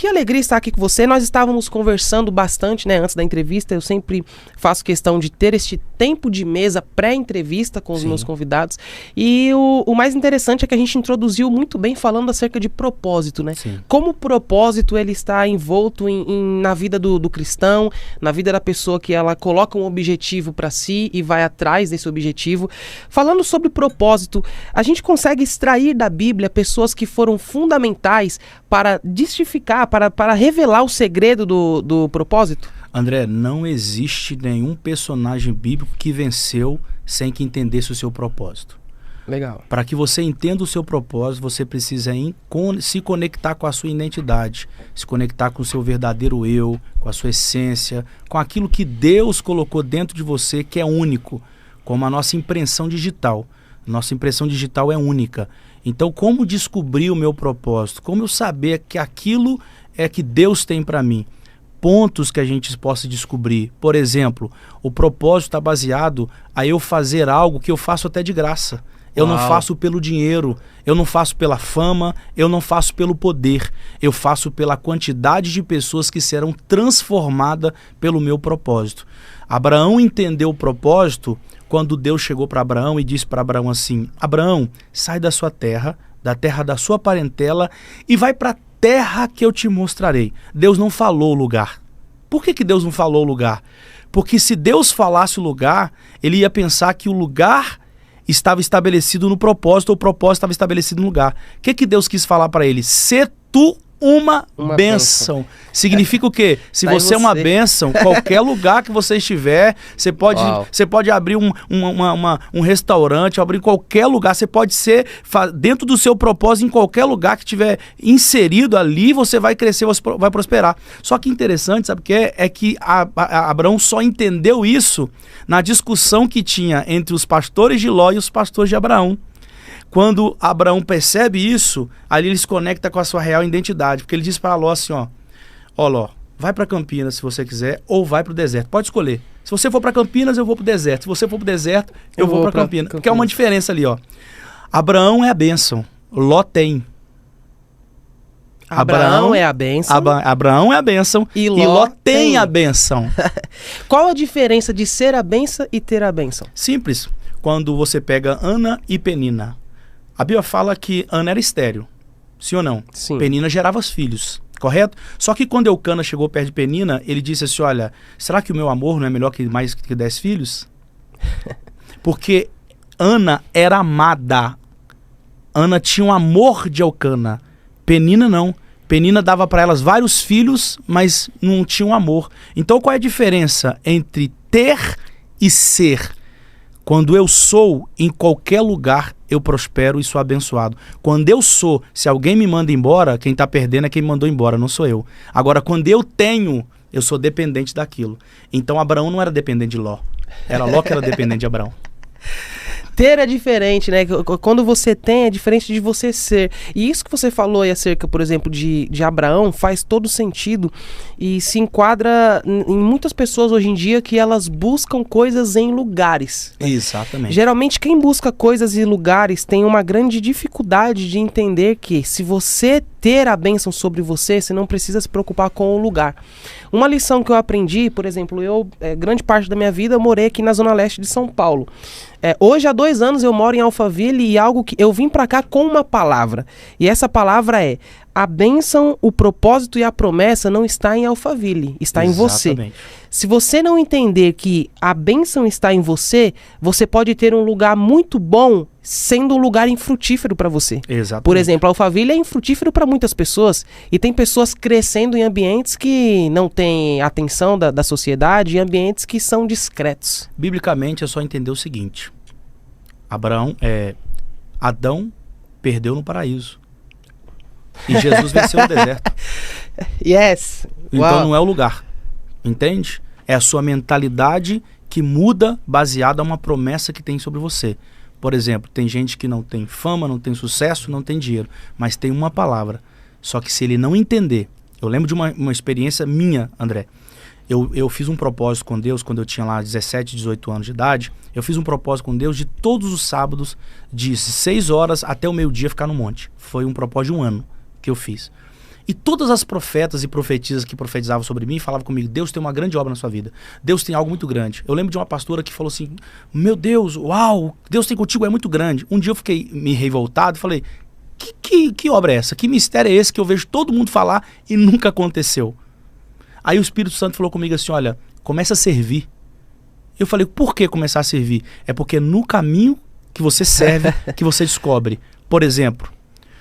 Que alegria estar aqui com você. Nós estávamos conversando bastante, né, antes da entrevista. Eu sempre faço questão de ter este tempo de mesa pré-entrevista com os meus convidados. E o mais interessante é que a gente introduziu muito bem falando acerca de propósito, né? Sim. Como o propósito ele está envolto na vida do cristão, na vida da pessoa que ela coloca um objetivo para si e vai atrás desse objetivo. Falando sobre propósito, a gente consegue extrair da Bíblia pessoas que foram fundamentais para destificar, para revelar o segredo do propósito? André, não existe nenhum personagem bíblico que venceu sem que entendesse o seu propósito. Legal. Para que você entenda o seu propósito, você precisa se conectar com a sua identidade, se conectar com o seu verdadeiro eu, com a sua essência, com aquilo que Deus colocou dentro de você, que é único, como a nossa impressão digital. Nossa impressão digital é única. Então, como descobrir o meu propósito? Como eu saber que aquilo é que Deus tem para mim? Pontos que a gente possa descobrir. Por exemplo, o propósito está baseado a eu fazer algo que eu faço até de graça. Eu não faço pelo dinheiro, eu não faço pela fama, eu não faço pelo poder. Eu faço pela quantidade de pessoas que serão transformadas pelo meu propósito. Abraão entendeu o propósito quando Deus chegou para Abraão e disse para Abraão assim: Abraão, sai da sua terra, da terra da sua parentela e vai para a terra que eu te mostrarei. Deus não falou o lugar. Por que Deus não falou o lugar? Porque se Deus falasse o lugar, ele ia pensar que o lugar estava estabelecido no propósito, ou o propósito estava estabelecido no lugar. O que Deus quis falar para ele? Se tu uma bênção. Significa o quê? Se você é uma bênção, qualquer lugar que você estiver, você pode abrir um restaurante, abrir em qualquer lugar, você pode ser, dentro do seu propósito, em qualquer lugar que estiver inserido ali, você vai crescer, você vai prosperar. Só que interessante, sabe o que é? É que Abraão só entendeu isso na discussão que tinha entre os pastores de Ló e os pastores de Abraão. Quando Abraão percebe isso, ali ele se conecta com a sua real identidade, porque ele diz para Ló assim, ó Ló, vai para Campinas se você quiser, ou vai para o deserto, pode escolher. Se você for para Campinas, eu vou para o deserto. Se você for para o deserto, eu vou para Campinas. Porque é uma diferença ali, ó. Abraão é a bênção, Ló tem. Abraão é a bênção. Abraão é a bênção e Ló tem a bênção. Qual a diferença de ser a bênção e ter a bênção? Simples. Quando você pega Ana e Penina, a Bíblia fala que Ana era estéril, sim ou não? Sim. Penina gerava os filhos, correto? Só que quando Eucana chegou perto de Penina, ele disse assim, olha, será que o meu amor não é melhor que mais que 10 filhos? Porque Ana era amada. Ana tinha um amor de Eucana. Penina não. Penina dava para elas vários filhos, mas não tinha um amor. Então qual é a diferença entre ter e ser? Quando eu sou, em qualquer lugar, eu prospero e sou abençoado. Quando eu sou, se alguém me manda embora, quem está perdendo é quem me mandou embora, não sou eu. Agora, quando eu tenho, eu sou dependente daquilo. Então, Abraão não era dependente de Ló. Era Ló que era dependente de Abraão. Ter é diferente, né? Quando você tem, é diferente de você ser. E isso que você falou aí acerca, por exemplo, de Abraão, faz todo sentido e se enquadra em muitas pessoas hoje em dia que elas buscam coisas em lugares. Exatamente. Geralmente, quem busca coisas em lugares tem uma grande dificuldade de entender que se você ter a bênção sobre você, você não precisa se preocupar com o lugar. Uma lição que eu aprendi, por exemplo, grande parte da minha vida, eu morei aqui na Zona Leste de São Paulo. Hoje, há 2 anos, eu moro em Alphaville e algo que eu vim pra cá com uma palavra. E essa palavra é: a bênção, o propósito e a promessa não está em Alphaville, está em você. Se você não entender que a bênção está em você, você pode ter um lugar muito bom sendo um lugar infrutífero para você. Exatamente. Por exemplo, Alphaville é infrutífero para muitas pessoas e tem pessoas crescendo em ambientes que não têm atenção da sociedade, em ambientes que são discretos. Biblicamente é só entender o seguinte: Adão perdeu no paraíso e Jesus venceu no deserto. Yes. Então não é o lugar, entende? É a sua mentalidade que muda baseada a uma promessa que tem sobre você. Por exemplo, tem gente que não tem fama, não tem sucesso, não tem dinheiro, mas tem uma palavra. Só que se ele não entender... Eu lembro de uma experiência minha, André. Eu fiz um propósito com Deus quando eu tinha lá 17, 18 anos de idade. Eu fiz um propósito com Deus de todos os sábados, de 6 horas até o meio-dia ficar no monte. Foi um propósito de 1 ano que eu fiz. E todas as profetas e profetisas que profetizavam sobre mim falavam comigo, Deus tem uma grande obra na sua vida. Deus tem algo muito grande. Eu lembro de uma pastora que falou assim, meu Deus, uau, Deus tem contigo, é muito grande. Um dia eu fiquei me revoltado e falei, que obra é essa? Que mistério é esse que eu vejo todo mundo falar e nunca aconteceu? Aí o Espírito Santo falou comigo assim, olha, começa a servir. Eu falei, por que começar a servir? É porque no caminho que você serve, que você descobre. Por exemplo,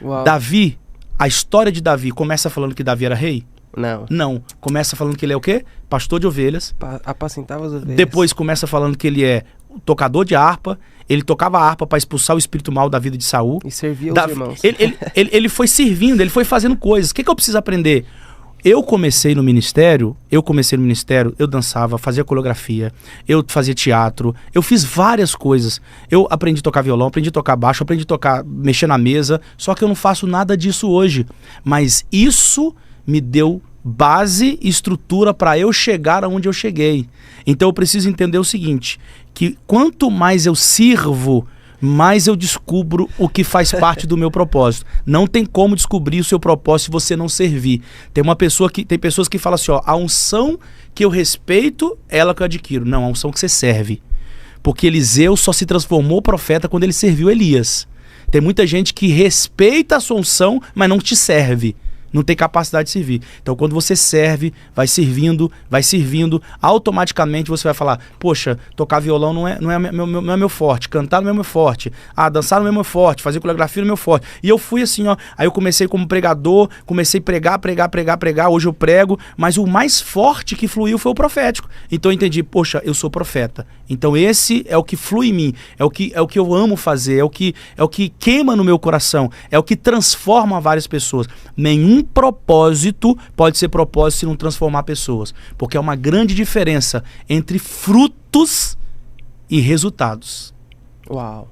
Uau. Davi, a história de Davi começa falando que Davi era rei? Não. Não. Começa falando que ele é o quê? Pastor de ovelhas. Apacentava as ovelhas. Depois começa falando que ele é tocador de harpa. Ele tocava a harpa para expulsar o espírito mal da vida de Saul. E servia os irmãos. Ele foi servindo, ele foi fazendo coisas. O que eu preciso aprender? Eu comecei no ministério, eu dançava, fazia coreografia, eu fazia teatro, eu fiz várias coisas. Eu aprendi a tocar violão, aprendi a tocar baixo, aprendi a mexer na mesa, só que eu não faço nada disso hoje. Mas isso me deu base e estrutura para eu chegar aonde eu cheguei. Então eu preciso entender o seguinte, que quanto mais eu sirvo, mais eu descubro o que faz parte do meu propósito. Não tem como descobrir o seu propósito se você não servir. Tem pessoas que falam assim, ó, a unção que eu respeito, ela que eu adquiro. Não, a unção que você serve. Porque Eliseu só se transformou profeta quando ele serviu Elias. Tem muita gente que respeita a sua unção, mas não te serve. Não tem capacidade de servir. Então, quando você serve, vai servindo, automaticamente você vai falar, poxa, tocar violão não é meu forte, cantar não é meu forte, dançar não é meu forte, fazer coreografia não é meu forte. E eu fui assim, ó, aí eu comecei como pregador, comecei a pregar, hoje eu prego, mas o mais forte que fluiu foi o profético. Então eu entendi, poxa, eu sou profeta. Então esse é o que flui em mim, é o que eu amo fazer, é o que queima no meu coração, é o que transforma várias pessoas. Nenhum propósito pode ser propósito se não transformar pessoas, porque é uma grande diferença entre frutos e resultados. Uau!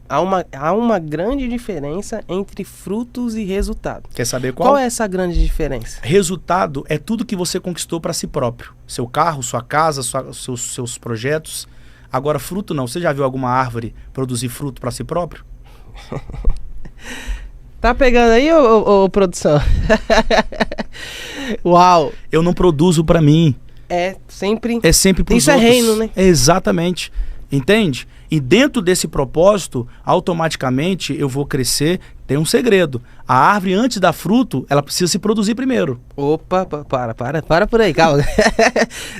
Há uma grande diferença entre frutos e resultado. Quer saber qual? Qual é essa grande diferença? Resultado é tudo que você conquistou para si próprio. Seu carro, sua casa, seus projetos. Agora, fruto não. Você já viu alguma árvore produzir fruto para si próprio? Tá pegando aí, ô produção? Uau! Eu não produzo para mim. É sempre pros isso outros. É reino, né? Exatamente. Entende? E dentro desse propósito, automaticamente eu vou crescer. Tem um segredo. A árvore, antes da fruto, ela precisa se produzir primeiro. Opa, para por aí, calma.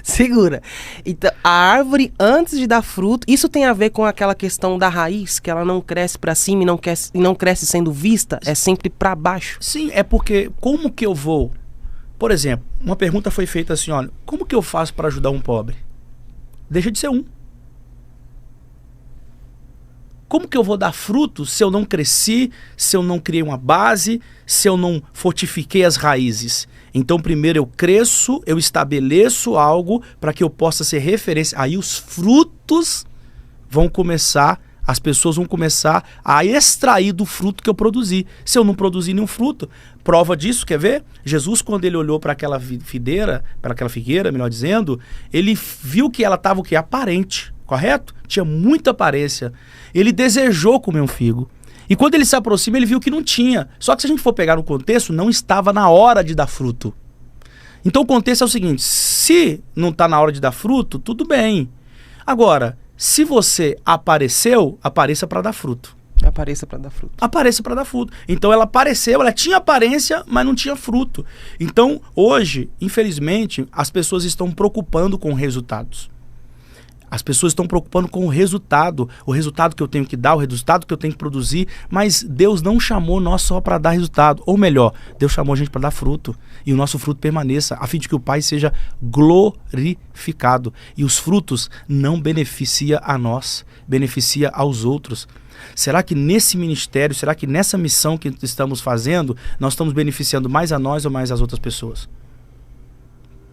Segura. Então, a árvore, antes de dar fruto, isso tem a ver com aquela questão da raiz, que ela não cresce para cima e não cresce sendo vista, é sempre para baixo. Sim, é porque como que eu vou... Por exemplo, uma pergunta foi feita assim, olha, como que eu faço para ajudar um pobre? Deixa de ser um. Como que eu vou dar fruto se eu não cresci, se eu não criei uma base, se eu não fortifiquei as raízes? Então, primeiro eu cresço, eu estabeleço algo para que eu possa ser referência. Aí os frutos vão começar, as pessoas vão começar a extrair do fruto que eu produzi. Se eu não produzir nenhum fruto, prova disso, quer ver? Jesus, quando ele olhou para aquela figueira, melhor dizendo, ele viu que ela estava o quê? Aparente. Correto? Tinha muita aparência. Ele desejou comer um figo. E quando ele se aproxima, ele viu que não tinha. Só que se a gente for pegar no contexto, não estava na hora de dar fruto. Então o contexto é o seguinte, se não está na hora de dar fruto, tudo bem. Agora, se você apareceu, apareça para dar fruto. Apareça para dar fruto. Apareça para dar fruto. Então ela apareceu, ela tinha aparência, mas não tinha fruto. Então hoje, infelizmente, as pessoas estão preocupando com resultados. As pessoas estão preocupando com o resultado que eu tenho que dar, o resultado que eu tenho que produzir, mas Deus não chamou nós só para dar resultado. Ou melhor, Deus chamou a gente para dar fruto, e o nosso fruto permaneça, a fim de que o Pai seja glorificado. E os frutos não beneficiam a nós, beneficia aos outros. Será que nesse ministério, será que nessa missão que estamos fazendo, nós estamos beneficiando mais a nós ou mais as outras pessoas?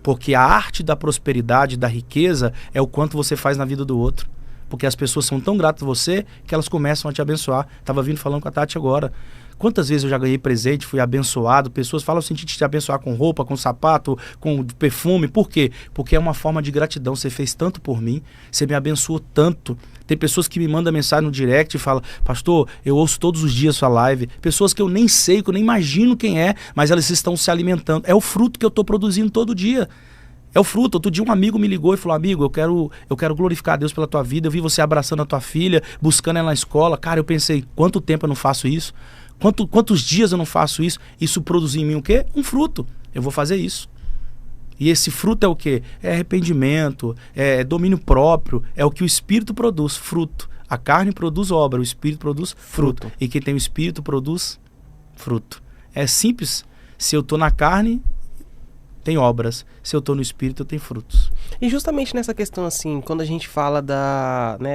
Porque a arte da prosperidade, da riqueza, é o quanto você faz na vida do outro. Porque as pessoas são tão gratas a você que elas começam a te abençoar. Estava vindo falando com a Tati agora. Quantas vezes eu já ganhei presente, fui abençoado, pessoas falam o sentido de te abençoar com roupa, com sapato, com perfume. Por quê? Porque é uma forma de gratidão. Você fez tanto por mim, você me abençoou tanto. Tem pessoas que me mandam mensagem no direct e falam, pastor, eu ouço todos os dias sua live. Pessoas que eu nem sei, que eu nem imagino quem é, mas elas estão se alimentando. É o fruto que eu estou produzindo todo dia. É o fruto. Outro dia um amigo me ligou e falou, amigo, eu quero glorificar a Deus pela tua vida. Eu vi você abraçando a tua filha, buscando ela na escola. Cara, eu pensei, quanto tempo eu não faço isso? Quantos dias eu não faço isso? Isso produz em mim o quê? Um fruto. Eu vou fazer isso. E esse fruto é o quê? É arrependimento, é domínio próprio, é o que o Espírito produz, fruto. A carne produz obra, o Espírito produz fruto. E quem tem o Espírito produz fruto. É simples. Se eu estou na carne, tem obras. Se eu estou no Espírito, eu tenho frutos. E justamente nessa questão, assim, quando a gente fala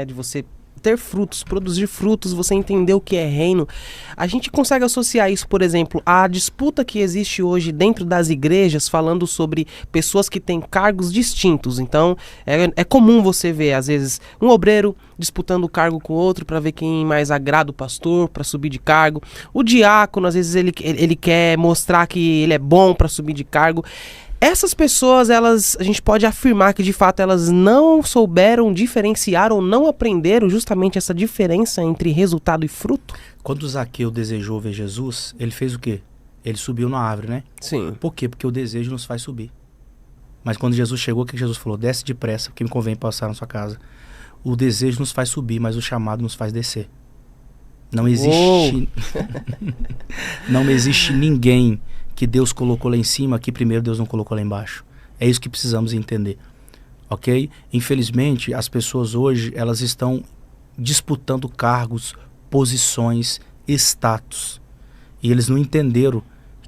de você ter frutos, produzir frutos, você entender o que é reino, a gente consegue associar isso, por exemplo, à disputa que existe hoje dentro das igrejas, falando sobre pessoas que têm cargos distintos. Então, é comum você ver, às vezes, um obreiro disputando o cargo com outro para ver quem mais agrada o pastor, para subir de cargo. O diácono, às vezes, ele quer mostrar que ele é bom para subir de cargo. Essas pessoas, a gente pode afirmar que de fato elas não souberam diferenciar ou não aprenderam justamente essa diferença entre resultado e fruto? Quando Zaqueu desejou ver Jesus, ele fez o quê? Ele subiu na árvore, né? Sim. Por quê? Porque o desejo nos faz subir. Mas quando Jesus chegou, o que Jesus falou? Desce depressa, porque me convém passar na sua casa. O desejo nos faz subir, mas o chamado nos faz descer. Não existe... Não existe ninguém que Deus colocou lá em cima, que primeiro Deus não colocou lá embaixo. É isso que precisamos entender, ok? Infelizmente, as pessoas hoje, elas estão disputando cargos, posições, status. E eles não entenderam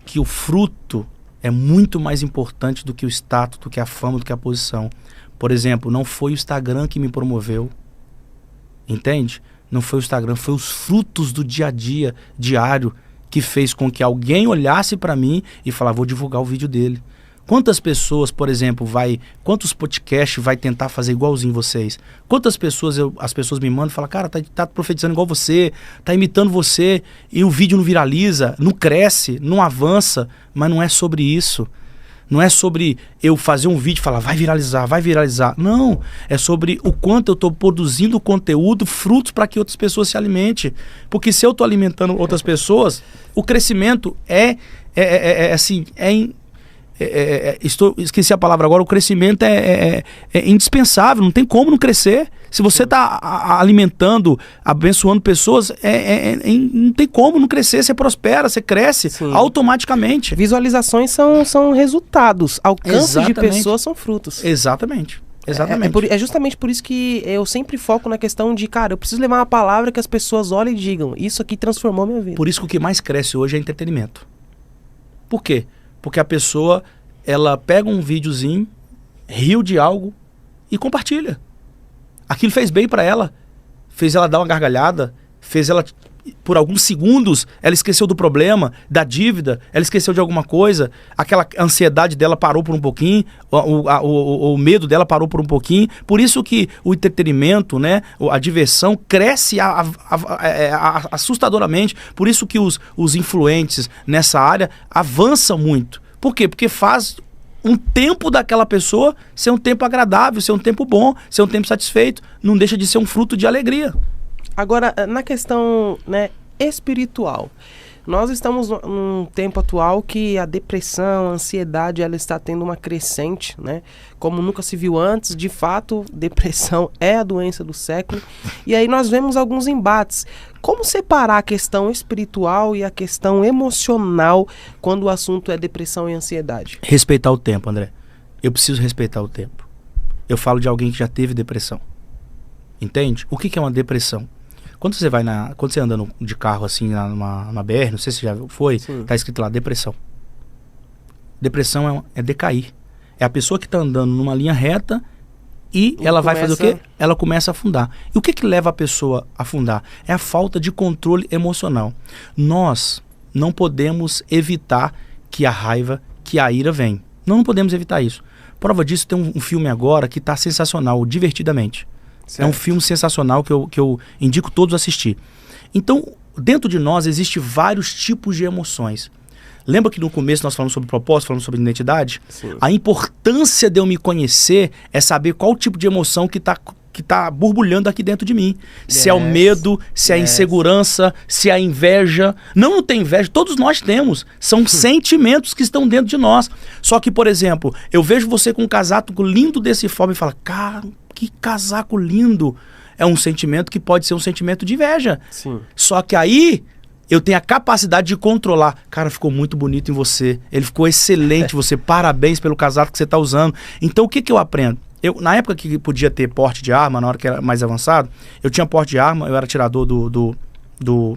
que o fruto é muito mais importante do que o status, do que a fama, do que a posição. Por exemplo, não foi o Instagram que me promoveu, entende? Não foi o Instagram, foi os frutos do dia a dia, diário, que fez com que alguém olhasse para mim e falasse, vou divulgar o vídeo dele. Quantas pessoas, por exemplo, quantos podcasts vai tentar fazer igualzinho vocês? Quantas pessoas, as pessoas me mandam e falam, cara, tá profetizando igual você, tá imitando você, e o vídeo não viraliza, não cresce, não avança, mas não é sobre isso. Não é sobre eu fazer um vídeo e falar, vai viralizar. Não, é sobre o quanto eu estou produzindo conteúdo, frutos para que outras pessoas se alimentem. Porque se eu estou alimentando outras pessoas, o crescimento esqueci a palavra agora, o crescimento é indispensável, não tem como não crescer. Se você está alimentando, abençoando pessoas, não tem como não crescer, você prospera, você cresce. Sim. Automaticamente. Visualizações são resultados, alcance de pessoas são frutos. Exatamente. É justamente por isso que eu sempre foco na questão de, cara, eu preciso levar uma palavra que as pessoas olhem e digam, isso aqui transformou minha vida. Por isso que o que mais cresce hoje é entretenimento. Por quê? Porque a pessoa, ela pega um videozinho, riu de algo e compartilha. Aquilo fez bem para ela, fez ela dar uma gargalhada, fez ela, por alguns segundos, ela esqueceu do problema, da dívida, ela esqueceu de alguma coisa, aquela ansiedade dela parou por um pouquinho, o medo dela parou por um pouquinho. Por isso que o entretenimento, né, a diversão cresce assustadoramente. Por isso que os influentes nessa área avançam muito. Por quê? Porque faz um tempo daquela pessoa ser um tempo agradável, ser um tempo bom, ser um tempo satisfeito. Não deixa de ser um fruto de alegria. Agora, na questão, né, espiritual, nós estamos num tempo atual que a depressão, a ansiedade, ela está tendo uma crescente, né? Como nunca se viu antes. De fato, depressão é a doença do século. E aí nós vemos alguns embates. Como separar a questão espiritual e a questão emocional quando o assunto é depressão e ansiedade? Respeitar o tempo, André. Eu preciso respeitar o tempo. Eu falo de alguém que já teve depressão. Entende? O que é uma depressão? Quando você anda de carro assim na BR, não sei se já foi, sim, tá escrito lá, depressão. Depressão é decair. É a pessoa que está andando numa linha reta e ela vai fazer o quê? Ela começa a afundar. E o que leva a pessoa a afundar? É a falta de controle emocional. Nós não podemos evitar que a raiva, que a ira vem. Não podemos evitar isso. Prova disso, tem um filme agora que está sensacional, Divertidamente. Certo. É um filme sensacional que eu indico todos a assistir. Então, dentro de nós existem vários tipos de emoções. Lembra que no começo nós falamos sobre propósito, falamos sobre identidade? Sim. A importância de eu me conhecer é saber qual tipo de emoção que tá borbulhando aqui dentro de mim. Se é o medo, se é a insegurança, se é a inveja. Não tem inveja, todos nós temos. São sentimentos que estão dentro de nós. Só que, por exemplo, eu vejo você com um casaco lindo desse forma e falo, cara, que casaco lindo. É um sentimento que pode ser um sentimento de inveja. Sim. Só que aí eu tenho a capacidade de controlar. Cara, ficou muito bonito em você. Ele ficou excelente, você. Parabéns pelo casaco que você está usando. Então, o que eu aprendo? Na época que podia ter porte de arma, na hora que era mais avançado, eu tinha porte de arma, eu era atirador do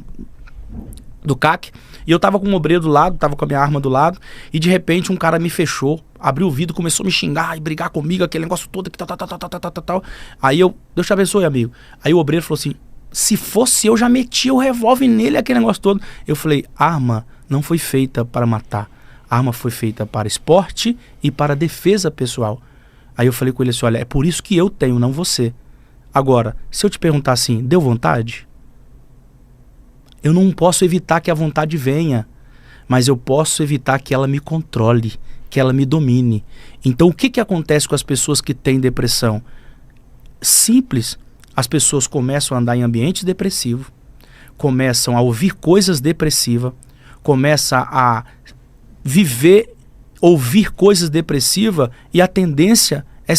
CAC, e eu tava com um obreiro do lado, tava com a minha arma do lado, e de repente um cara me fechou, abriu o vidro, começou a me xingar e brigar comigo, aquele negócio todo, que tal. Aí Deus te abençoe, amigo. Aí o obreiro falou assim, se fosse eu já metia o revólver nele, aquele negócio todo. Eu falei, arma não foi feita para matar, a arma foi feita para esporte e para defesa pessoal. Aí eu falei com ele assim, olha, é por isso que eu tenho, não você. Agora, se eu te perguntar assim, deu vontade? Eu não posso evitar que a vontade venha, mas eu posso evitar que ela me controle, que ela me domine. Então o que acontece com as pessoas que têm depressão? Simples, as pessoas começam a andar em ambientes depressivos, começam a ouvir coisas depressivas, começam a ouvir coisas depressivas, e a tendência é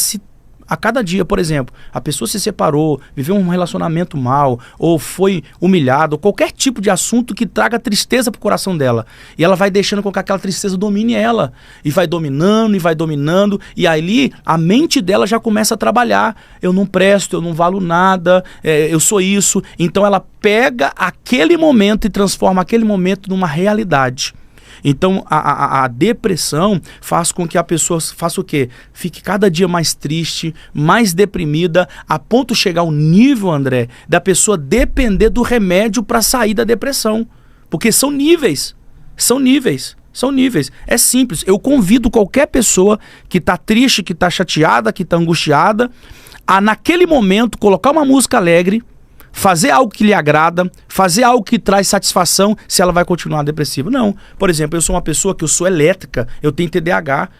a cada dia, por exemplo, a pessoa se separou, viveu um relacionamento mal, ou foi humilhado, ou qualquer tipo de assunto que traga tristeza pro coração dela. E ela vai deixando com que aquela tristeza domine ela. E vai dominando, e ali a mente dela já começa a trabalhar. Eu não presto, eu não valo nada, eu sou isso. Então ela pega aquele momento e transforma aquele momento numa realidade. Então, a depressão faz com que a pessoa faça o quê? Fique cada dia mais triste, mais deprimida, a ponto de chegar ao nível, André, da pessoa depender do remédio para sair da depressão. Porque são níveis. É simples. Eu convido qualquer pessoa que está triste, que está chateada, que está angustiada, a naquele momento colocar uma música alegre, fazer algo que lhe agrada, fazer algo que traz satisfação, se ela vai continuar depressiva. Não. Por exemplo, eu sou uma pessoa que eu sou elétrica, eu tenho TDAH,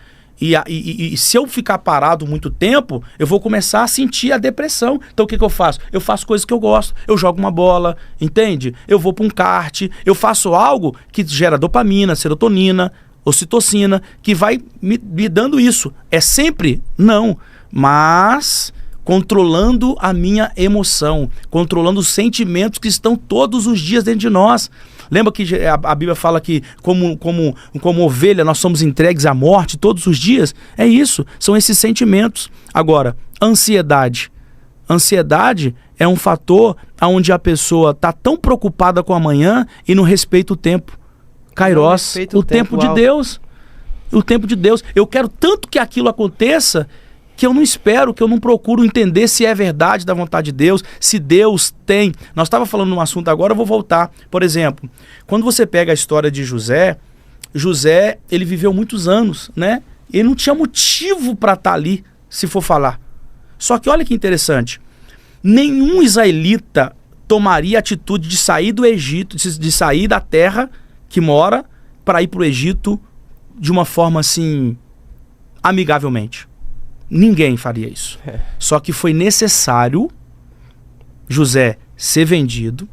e se eu ficar parado muito tempo, eu vou começar a sentir a depressão. Então o que eu faço? Eu faço coisas que eu gosto, eu jogo uma bola, entende? Eu vou para um kart, eu faço algo que gera dopamina, serotonina, ocitocina, que vai me dando isso. É sempre? Não. Mas controlando a minha emoção, controlando os sentimentos que estão todos os dias dentro de nós. Lembra que a Bíblia fala que como ovelha nós somos entregues à morte todos os dias? É isso, são esses sentimentos. Agora, ansiedade. Ansiedade é um fator onde a pessoa está tão preocupada com o amanhã e não respeita o tempo. Kairos, o tempo de Deus. O tempo de Deus. Eu quero tanto que aquilo aconteça que eu não espero, que eu não procuro entender se é verdade da vontade de Deus, se Deus tem. Nós estávamos falando num assunto agora, eu vou voltar. Por exemplo, quando você pega a história de José, ele viveu muitos anos, né? Ele não tinha motivo para estar ali, se for falar. Só que olha que interessante, nenhum israelita tomaria a atitude de sair do Egito, de sair da terra que mora, para ir para o Egito de uma forma assim, amigavelmente. Ninguém faria isso. Só que foi necessário José ser vendido,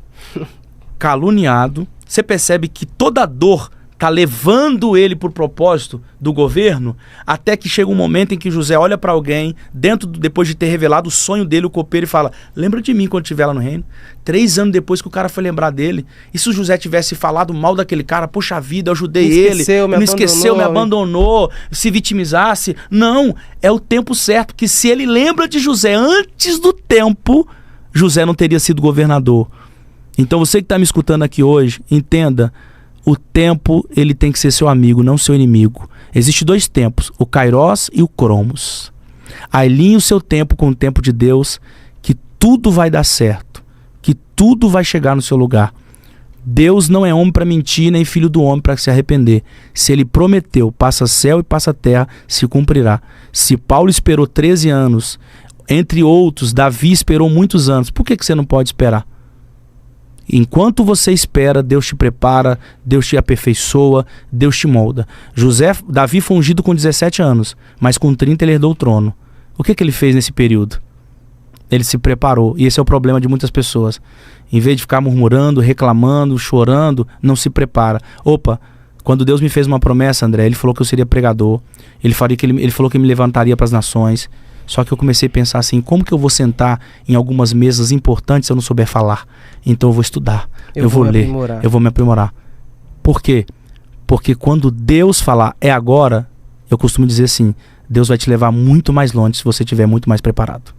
caluniado. Você percebe que toda a dor está levando ele para o propósito do governo, até que chega um momento em que José olha para alguém, depois de ter revelado o sonho dele, o copeiro, e fala, lembra de mim quando estiver lá no reino? 3 anos depois que o cara foi lembrar dele. E se o José tivesse falado mal daquele cara, poxa vida, eu ajudei ele, me esqueceu, me abandonou, se vitimizasse? Não, é o tempo certo, que se ele lembra de José antes do tempo, José não teria sido governador. Então você que está me escutando aqui hoje, entenda, o tempo, ele tem que ser seu amigo, não seu inimigo. Existem 2 tempos, o Kairos e o Cromos. Alinhe o seu tempo com o tempo de Deus, que tudo vai dar certo, que tudo vai chegar no seu lugar. Deus não é homem para mentir, nem filho do homem para se arrepender. Se ele prometeu, passa céu e passa terra, se cumprirá. Se Paulo esperou 13 anos, entre outros, Davi esperou muitos anos, por que você não pode esperar? Enquanto você espera, Deus te prepara, Deus te aperfeiçoa, Deus te molda. Davi foi ungido com 17 anos, mas com 30 ele herdou o trono. O que ele fez nesse período? Ele se preparou, e esse é o problema de muitas pessoas. Em vez de ficar murmurando, reclamando, chorando, não se prepara. Opa, quando Deus me fez uma promessa, André, ele falou que eu seria pregador, ele falou que me levantaria para as nações. Só que eu comecei a pensar assim, como que eu vou sentar em algumas mesas importantes se eu não souber falar? Então eu vou estudar, eu vou ler, eu vou me aprimorar. Por quê? Porque quando Deus falar, é agora, eu costumo dizer assim, Deus vai te levar muito mais longe se você estiver muito mais preparado.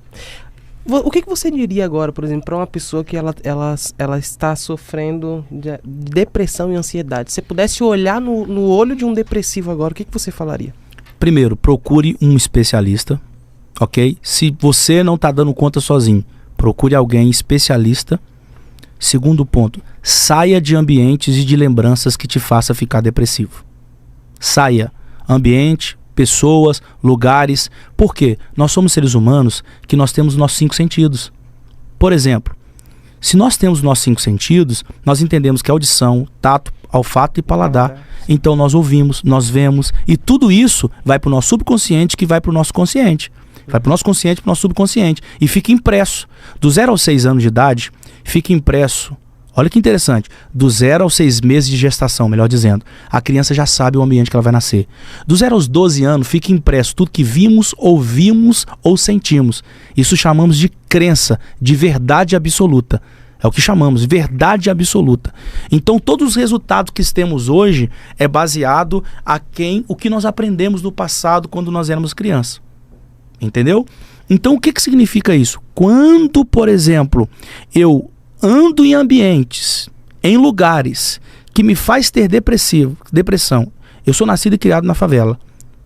O que você diria agora, por exemplo, para uma pessoa que ela está sofrendo de depressão e ansiedade? Se você pudesse olhar no olho de um depressivo agora, o que você falaria? Primeiro, procure um especialista. Ok? Se você não está dando conta sozinho, procure alguém especialista. Segundo ponto, saia de ambientes e de lembranças que te faça ficar depressivo. Saia. Ambiente, pessoas, lugares. Por quê? Nós somos seres humanos que nós temos nossos 5 sentidos. Por exemplo, se nós temos nossos 5 sentidos, nós entendemos que audição, tato, olfato e paladar. Então nós ouvimos, nós vemos, e tudo isso vai para o nosso subconsciente, que vai para o nosso consciente. Vai para o nosso consciente, para o nosso subconsciente. E fica impresso. Do 0 aos 6 anos de idade, fica impresso. Olha que interessante. Do 0 aos 6 meses de gestação, melhor dizendo. A criança já sabe o ambiente que ela vai nascer. Do 0 aos 12 anos, fica impresso tudo que vimos, ouvimos ou sentimos. Isso chamamos de crença, de verdade absoluta. É o que chamamos, verdade absoluta. Então, todos os resultados que temos hoje é baseado o que nós aprendemos no passado quando nós éramos crianças. Entendeu? Então o que significa isso? Quando, por exemplo, eu ando em ambientes, em lugares que me faz ter depressão, eu sou nascido e criado na favela.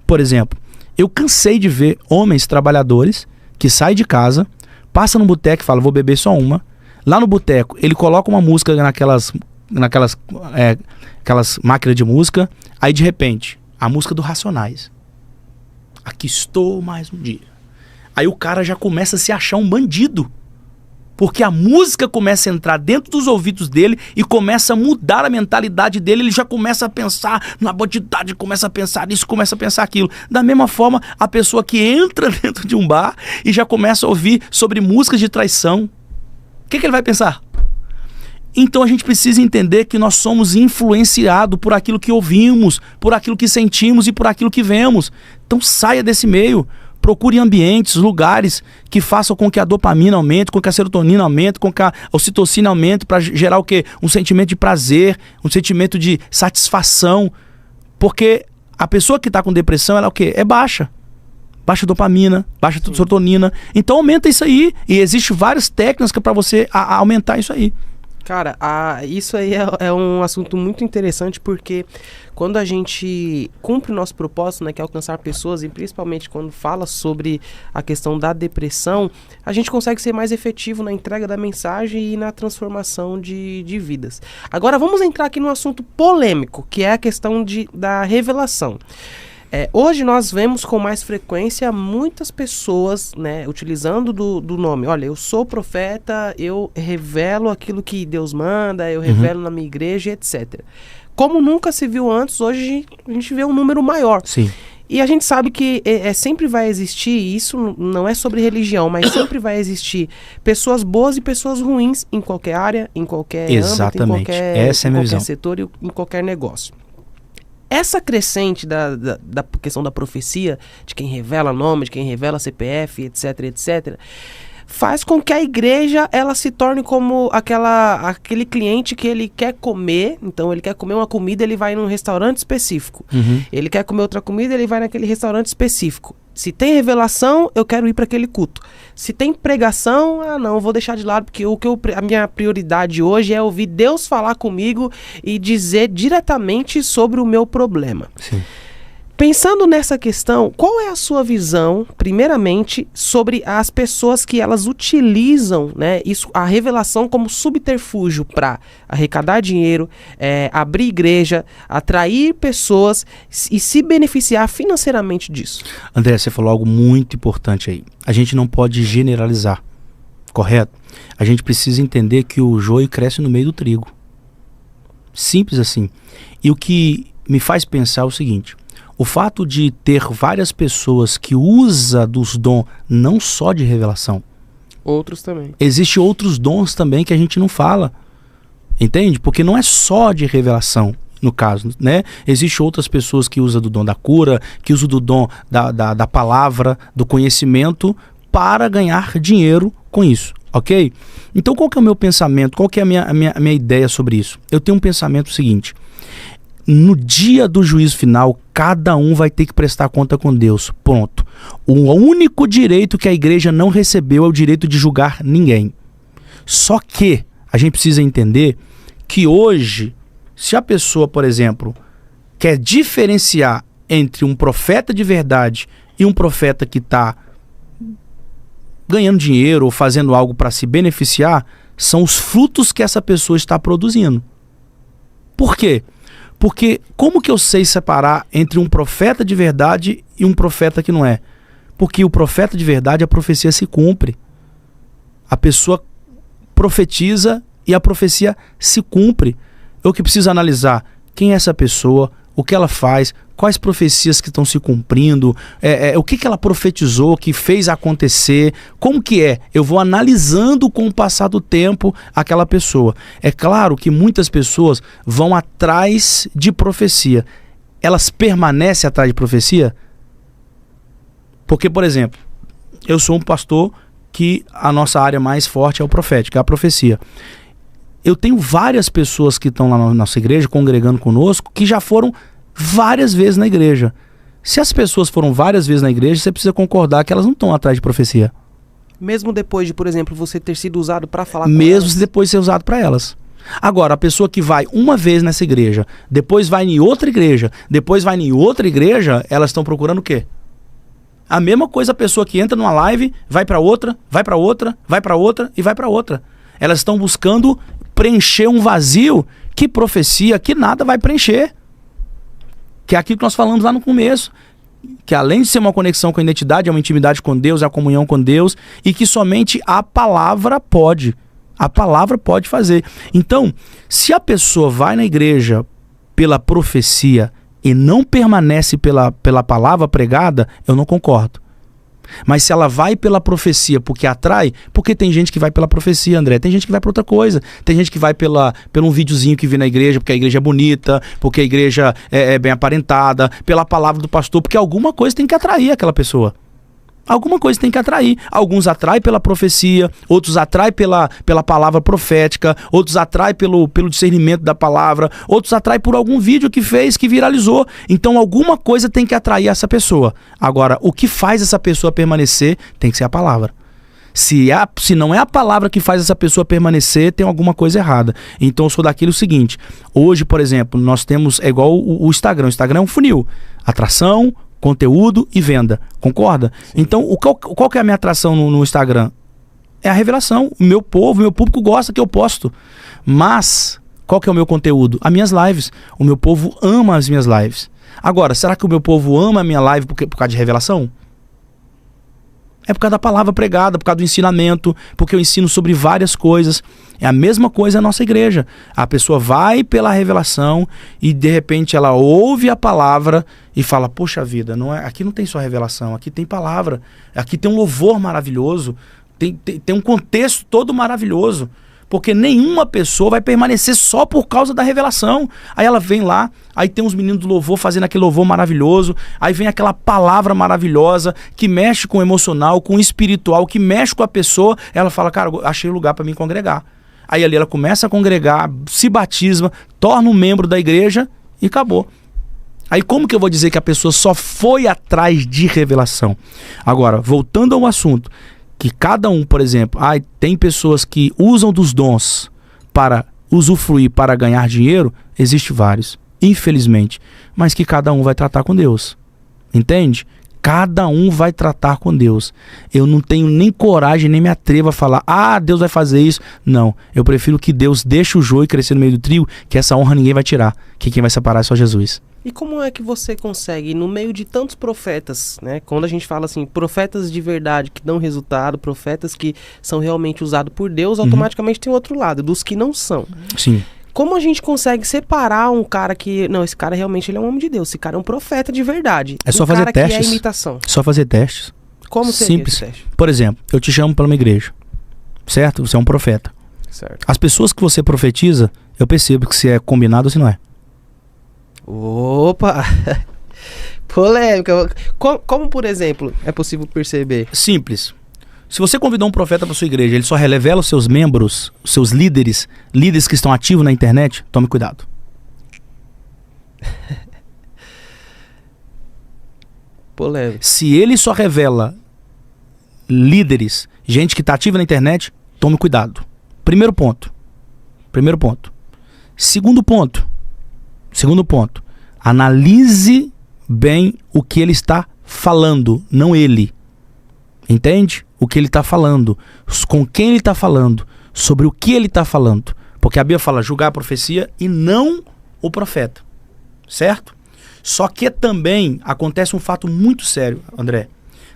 Por exemplo, eu cansei de ver homens trabalhadores que saem de casa, passam no boteco e falam, vou beber só uma. Lá no boteco, ele coloca uma música naquelas máquinas de música, aí de repente, a música do Racionais. Aqui estou mais um dia. Aí o cara já começa a se achar um bandido. Porque a música começa a entrar dentro dos ouvidos dele e começa a mudar a mentalidade dele. Ele já começa a pensar na bandidagem, começa a pensar nisso, começa a pensar aquilo. Da mesma forma, a pessoa que entra dentro de um bar e já começa a ouvir sobre músicas de traição. O que ele vai pensar? Então a gente precisa entender que nós somos influenciados por aquilo que ouvimos, por aquilo que sentimos e por aquilo que vemos. Então saia desse meio, procure ambientes, lugares que façam com que a dopamina aumente, com que a serotonina aumente, com que a ocitocina aumente, para gerar o quê? Um sentimento de prazer, um sentimento de satisfação. Porque a pessoa que está com depressão, ela é o quê? É baixa. Baixa dopamina, baixa serotonina. Então aumenta isso aí. E existem várias técnicas para você aumentar isso aí. Cara, isso aí é um assunto muito interessante, porque quando a gente cumpre o nosso propósito, né, que é alcançar pessoas, e principalmente quando fala sobre a questão da depressão, a gente consegue ser mais efetivo na entrega da mensagem e na transformação de vidas. Agora vamos entrar aqui num assunto polêmico, que é a questão da revelação. Hoje nós vemos com mais frequência muitas pessoas, né, utilizando do nome. Olha, eu sou profeta, eu revelo aquilo que Deus manda, eu revelo na minha igreja, etc. Como nunca se viu antes, hoje a gente vê um número maior. Sim. E a gente sabe que sempre vai existir, isso não é sobre religião, mas sempre vai existir pessoas boas e pessoas ruins em qualquer área, em qualquer âmbito, em qualquer setor e em qualquer negócio. Essa crescente da questão da profecia, de quem revela nome, de quem revela CPF, etc, etc, faz com que a igreja ela se torne como aquele cliente que ele quer comer. Então ele quer comer uma comida, ele vai num restaurante específico. Ele quer comer outra comida, ele vai naquele restaurante específico. Se tem revelação, eu quero ir para aquele culto. Se tem pregação, não, eu vou deixar de lado, porque a minha prioridade hoje é ouvir Deus falar comigo e dizer diretamente sobre o meu problema. Sim. Pensando nessa questão, qual é a sua visão, primeiramente, sobre as pessoas que elas utilizam, né, a revelação como subterfúgio para arrecadar dinheiro, abrir igreja, atrair pessoas e se beneficiar financeiramente disso? André, você falou algo muito importante aí. A gente não pode generalizar. correto, a gente precisa entender que o joio cresce no meio do trigo. Simples assim. E o que me faz pensar é o seguinte: o fato de ter várias pessoas que usam dos dons, não só de revelação. Outros também. Existem outros dons também que a gente não fala. Entende? Porque não é só de revelação, no caso, né? Existem outras pessoas que usam do dom da cura, que usam do dom da palavra, do conhecimento, para ganhar dinheiro com isso, ok? Então qual que é o meu pensamento? Qual que é a minha ideia sobre isso? Eu tenho um pensamento seguinte: no dia do juízo final, cada um vai ter que prestar conta com Deus, ponto. O único direito que a igreja não recebeu é o direito de julgar ninguém. Só que a gente precisa entender que hoje, se a pessoa, por exemplo, quer diferenciar entre um profeta de verdade e um profeta que está ganhando dinheiro ou fazendo algo para se beneficiar, são os frutos que essa pessoa está produzindo. Por quê? Porque como que eu sei separar entre um profeta de verdade e um profeta que não é? Porque o profeta de verdade, a profecia se cumpre. A pessoa profetiza e a profecia se cumpre. Eu que preciso analisar quem é essa pessoa, o que ela faz, quais profecias que estão se cumprindo, o que ela profetizou, que fez acontecer, como que é. Eu vou analisando com o passar do tempo aquela pessoa. É claro que muitas pessoas vão atrás de profecia. Elas permanecem atrás de profecia? Porque, por exemplo, eu sou um pastor que a nossa área mais forte é o profético, é a profecia. Eu tenho várias pessoas que estão lá na nossa igreja, congregando conosco, que já foram várias vezes na igreja. Se as pessoas foram várias vezes na igreja, você precisa concordar que elas não estão atrás de profecia. Mesmo depois de, por exemplo, você ter sido usado para falar com Mesmo elas? depois de ser usado para elas. Agora, a pessoa que vai uma vez nessa igreja, depois vai em outra igreja, depois vai em outra igreja, elas estão procurando o quê? A mesma coisa a pessoa que entra numa live, vai para outra, vai para outra, vai para outra e vai para outra. Elas estão buscando preencher um vazio que profecia, que nada vai preencher. Que é aquilo que nós falamos lá no começo. Que além de ser uma conexão com a identidade, é uma intimidade com Deus, é a comunhão com Deus, e que somente a palavra pode. A palavra pode fazer. Então, se a pessoa vai na igreja pela profecia e não permanece pela palavra pregada, eu não concordo. Mas se ela vai pela profecia porque atrai, porque tem gente que vai pela profecia, André, tem gente que vai para outra coisa, tem gente que vai pelo um videozinho que vi na igreja, porque a igreja é bonita, porque a igreja é bem aparentada, pela palavra do pastor, porque alguma coisa tem que atrair aquela pessoa. Alguma coisa tem que atrair. Alguns atraem pela profecia, outros atraem pela palavra profética, outros atraem pelo discernimento da palavra, outros atraem por algum vídeo que fez, que viralizou. Então alguma coisa tem que atrair essa pessoa. Agora, o que faz essa pessoa permanecer tem que ser a palavra. Se não é a palavra que faz essa pessoa permanecer, tem alguma coisa errada. Então eu sou daquilo seguinte. Hoje, por exemplo, nós temos, é igual o Instagram. O Instagram é um funil. Atração, conteúdo e venda. Concorda? Sim. Então, qual que é a minha atração no Instagram? É a revelação. O meu povo, o meu público gosta que eu posto. Mas, qual que é o meu conteúdo? As minhas lives. O meu povo ama as minhas lives. Agora, será que o meu povo ama a minha live por causa de revelação? É por causa da palavra pregada, por causa do ensinamento, porque eu ensino sobre várias coisas. É a mesma coisa na nossa igreja. A pessoa vai pela revelação e de repente ela ouve a palavra e fala, poxa vida, aqui não tem só revelação, aqui tem palavra, aqui tem um louvor maravilhoso, tem um contexto todo maravilhoso. Porque nenhuma pessoa vai permanecer só por causa da revelação. Aí ela vem lá, aí tem uns meninos do louvor fazendo aquele louvor maravilhoso, aí vem aquela palavra maravilhosa que mexe com o emocional, com o espiritual, que mexe com a pessoa. Ela fala, cara, achei lugar para mim congregar. Aí ali ela começa a congregar, se batisma, torna um membro da igreja e acabou. Aí como que eu vou dizer que a pessoa só foi atrás de revelação? Agora, voltando ao assunto, que cada um, por exemplo, tem pessoas que usam dos dons para usufruir, para ganhar dinheiro, existe vários, infelizmente, mas que cada um vai tratar com Deus, entende? Cada um vai tratar com Deus. Eu não tenho nem coragem, nem me atrevo a falar, Deus vai fazer isso. Não, eu prefiro que Deus deixe o joio crescer no meio do trigo, que essa honra ninguém vai tirar, que quem vai separar é só Jesus. E como é que você consegue, no meio de tantos profetas, né? Quando a gente fala assim, profetas de verdade que dão resultado, profetas que são realmente usados por Deus, automaticamente tem outro lado, dos que não são. Sim. Como a gente consegue separar um cara que... Não, esse cara realmente ele é um homem de Deus, esse cara é um profeta de verdade. É só fazer testes. Que é imitação. Só fazer testes. Como seria simples. esse teste? Por exemplo, eu te chamo para uma igreja, certo? Você é um profeta. Certo. As pessoas que você profetiza, eu percebo que se é combinado ou se não é. Opa! Polêmica. Como, por exemplo, é possível perceber? Simples. Se você convidou um profeta para sua igreja, ele só revela os seus membros, os seus líderes que estão ativos na internet, tome cuidado. Polêmica. Se ele só revela líderes, gente que está ativa na internet, tome cuidado. Primeiro ponto. Segundo ponto. Analise bem o que ele está falando, não ele. Entende? O que ele está falando, com quem ele está falando, sobre o que ele está falando. Porque a Bíblia fala julgar a profecia e não o profeta. Certo? Só que também acontece um fato muito sério, André.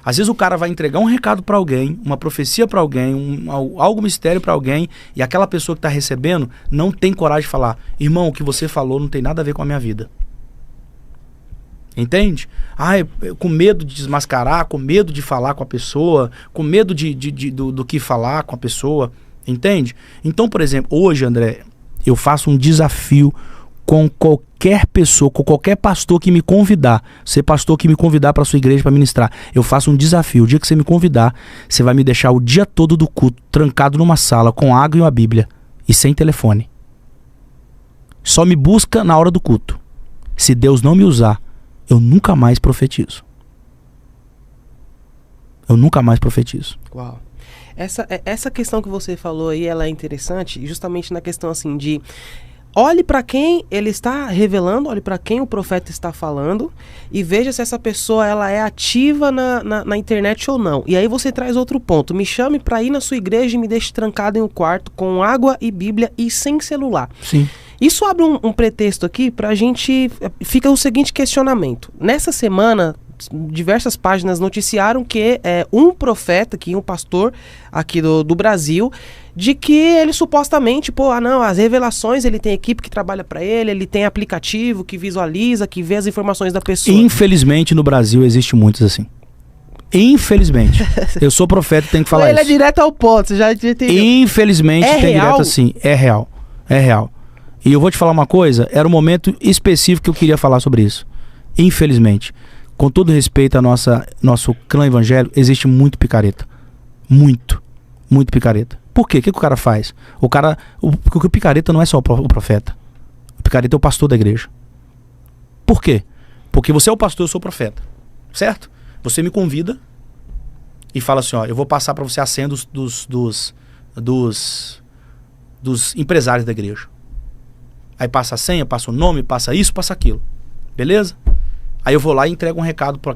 Às vezes o cara vai entregar um recado para alguém, uma profecia para alguém, algo mistério para alguém, e aquela pessoa que está recebendo não tem coragem de falar: irmão, o que você falou não tem nada a ver com a minha vida. Entende? Com medo de desmascarar, com medo de falar com a pessoa, com medo do que falar com a pessoa. Entende? Então, por exemplo, hoje, André, eu faço um desafio com qualquer pessoa, com qualquer pastor que me convidar. Você pastor que me convidar para sua igreja para ministrar, eu faço um desafio. O dia que você me convidar, você vai me deixar o dia todo do culto trancado numa sala com água e uma Bíblia e sem telefone. Só me busca na hora do culto. Se Deus não me usar, eu nunca mais profetizo. Uau. Essa questão que você falou aí, ela é interessante, justamente na questão assim de... Olhe para quem ele está revelando, olhe para quem o profeta está falando e veja se essa pessoa ela é ativa na internet ou não. E aí você traz outro ponto. Me chame para ir na sua igreja e me deixe trancado em um quarto com água e Bíblia e sem celular. Sim. Isso abre um pretexto aqui para a gente... Fica o seguinte questionamento. Nessa semana, diversas páginas noticiaram que um profeta, um pastor aqui do Brasil, de que ele supostamente, as revelações, ele tem equipe que trabalha para ele tem aplicativo que visualiza, que vê as informações da pessoa. Infelizmente no Brasil existe muitos assim. Infelizmente. Eu sou profeta e tenho que falar ele isso. Ele é direto ao ponto, já entendeu? Infelizmente tem real? Direto assim. É real. E eu vou te falar uma coisa, era um momento específico que eu queria falar sobre isso. Infelizmente. Com todo respeito ao nosso clã evangélico, existe muito picareta. Muito picareta. Por quê? O que o cara faz? Porque o picareta não é só o profeta. O picareta é o pastor da igreja. Por quê? Porque você é o pastor, eu sou o profeta. Certo? Você me convida e fala assim, eu vou passar para você a senha dos empresários da igreja. Aí passa a senha, passa o nome, passa isso, passa aquilo. Beleza? Aí eu vou lá e entrego um recado para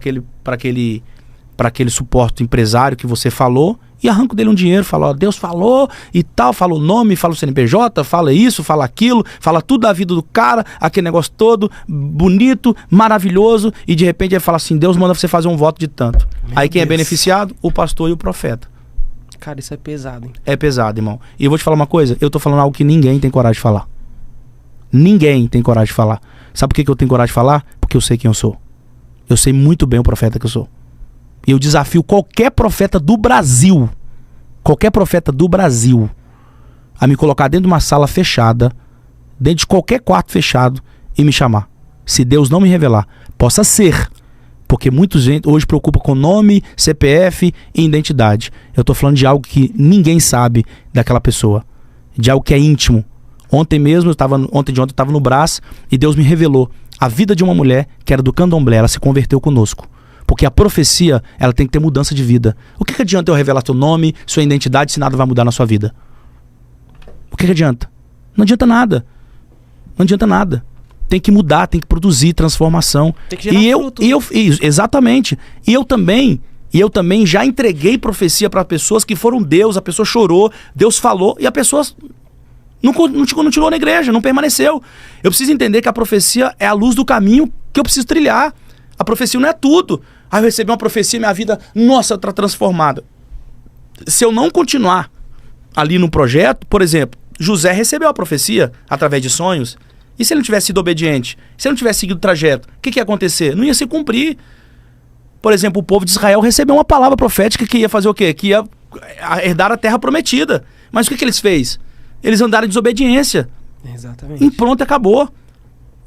aquele suporte empresário que você falou e arranco dele um dinheiro, falo, Deus falou e tal, fala o nome, fala o CNPJ, fala isso, fala aquilo, fala tudo da vida do cara, aquele negócio todo bonito, maravilhoso, e de repente ele fala assim, Deus manda você fazer um voto de tanto. Aí quem é beneficiado? O pastor e o profeta. Cara, isso é pesado, hein? É pesado, irmão. E eu vou te falar uma coisa, eu tô falando algo que ninguém tem coragem de falar. Ninguém tem coragem de falar. Sabe por que eu tenho coragem de falar? Porque eu sei quem eu sou. Eu sei muito bem o profeta que eu sou. E eu desafio qualquer profeta do Brasil, a me colocar dentro de uma sala fechada, dentro de qualquer quarto fechado e me chamar. Se Deus não me revelar, possa ser. Porque muita gente hoje preocupa com nome, CPF e identidade. Eu tô falando de algo que ninguém sabe daquela pessoa. De algo que é íntimo. Ontem de ontem eu estava no Brás e Deus me revelou a vida de uma mulher que era do candomblé, ela se converteu conosco. Porque a profecia, ela tem que ter mudança de vida. O que adianta eu revelar teu nome, sua identidade, se nada vai mudar na sua vida? O que adianta? Não adianta nada. Tem que mudar, tem que produzir transformação. Tem que gerar fruto. Exatamente. E eu também já entreguei profecia para pessoas que foram Deus, a pessoa chorou, Deus falou e a pessoa não continuou na igreja, não permaneceu. Eu preciso entender que a profecia é a luz do caminho que eu preciso trilhar. A profecia não é tudo. Aí eu recebi uma profecia e minha vida, nossa, está transformada. Se eu não continuar ali no projeto, por exemplo, José recebeu a profecia através de sonhos. E se ele não tivesse sido obediente? Se ele não tivesse seguido o trajeto? O que ia acontecer? Não ia se cumprir. Por exemplo, o povo de Israel recebeu uma palavra profética que ia fazer o quê? Que ia herdar a terra prometida. Mas o que eles fez? Eles andaram em desobediência. Exatamente. E pronto, acabou.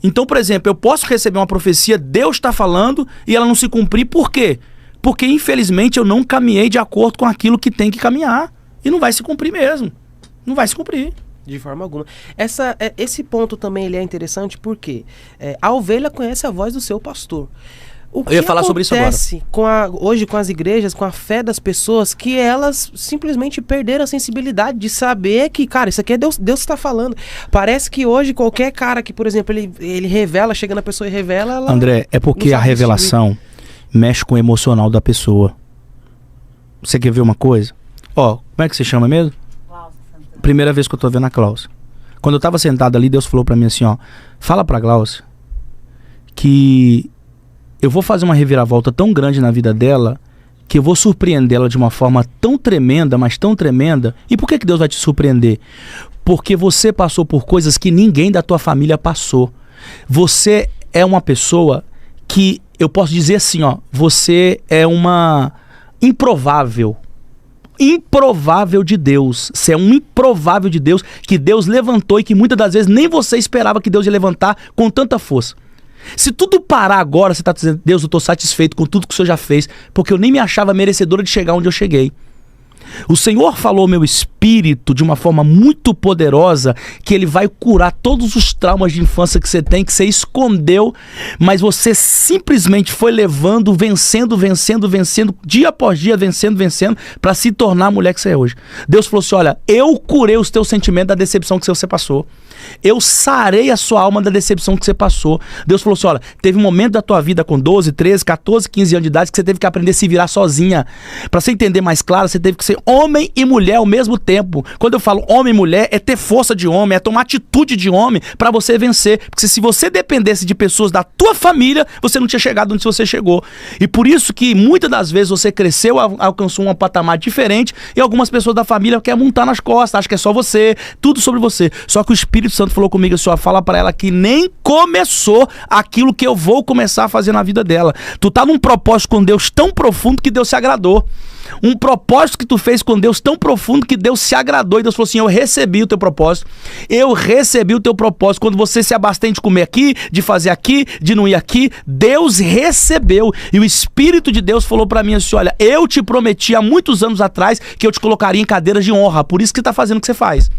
Então, por exemplo, eu posso receber uma profecia, Deus está falando, e ela não se cumprir, por quê? Porque, infelizmente, eu não caminhei de acordo com aquilo que tem que caminhar. E não vai se cumprir mesmo. Não vai se cumprir. De forma alguma. Esse ponto também ele é interessante porque a ovelha conhece a voz do seu pastor. Eu ia falar sobre isso agora. Hoje com as igrejas, com a fé das pessoas, que elas simplesmente perderam a sensibilidade de saber que, cara, isso aqui é Deus está falando. Parece que hoje qualquer cara que, por exemplo, ele revela, chega na pessoa e revela... Ela André, é porque a revelação mexe com o emocional da pessoa. Você quer ver uma coisa? Ó, como é que você chama mesmo? Primeira vez que eu tô vendo a Cláudia. Quando eu tava sentado ali, Deus falou pra mim assim, ó, fala pra Cláudia que eu vou fazer uma reviravolta tão grande na vida dela que eu vou surpreendê-la de uma forma tão tremenda, mas tão tremenda. E por que Deus vai te surpreender? Porque você passou por coisas que ninguém da tua família passou. Você é uma pessoa que, eu posso dizer assim, ó, você é uma improvável de Deus. Você é um improvável de Deus, que Deus levantou e que muitas das vezes nem você esperava que Deus ia levantar com tanta força. Se tudo parar agora, você está dizendo, Deus, eu estou satisfeito com tudo que o Senhor já fez, porque eu nem me achava merecedora de chegar onde eu cheguei. O Senhor falou ao meu espírito de uma forma muito poderosa que Ele vai curar todos os traumas de infância que você tem, que você escondeu, mas você simplesmente foi levando, vencendo, dia após dia, vencendo, para se tornar a mulher que você é hoje. Deus falou assim, olha, eu curei os teus sentimentos da decepção que você passou. Eu sarei a sua alma da decepção que você passou. Deus falou assim, olha, teve um momento da tua vida com 12, 13, 14, 15 anos de idade que você teve que aprender a se virar sozinha. Para você entender mais claro, você teve que ser homem e mulher ao mesmo tempo. Quando eu falo homem e mulher, é ter força de homem, é tomar atitude de homem para você vencer. Porque se você dependesse de pessoas da tua família, você não tinha chegado onde você chegou. E por isso que muitas das vezes você cresceu, alcançou um patamar diferente e algumas pessoas da família querem montar nas costas, acham que é só você, tudo sobre você. Só que o Espírito Santo falou comigo assim, ó, fala para ela que nem começou aquilo que eu vou começar a fazer na vida dela. Tu tá num propósito com Deus tão profundo que Deus se agradou. Um propósito que tu fez com Deus tão profundo que Deus se agradou. E Deus falou assim, eu recebi o teu propósito. Eu recebi o teu propósito. Quando você se abastém de comer aqui, de fazer aqui, de não ir aqui, Deus recebeu. E o Espírito de Deus falou pra mim assim, olha, eu te prometi há muitos anos atrás que eu te colocaria em cadeiras de honra. Por isso que você tá fazendo o que você faz.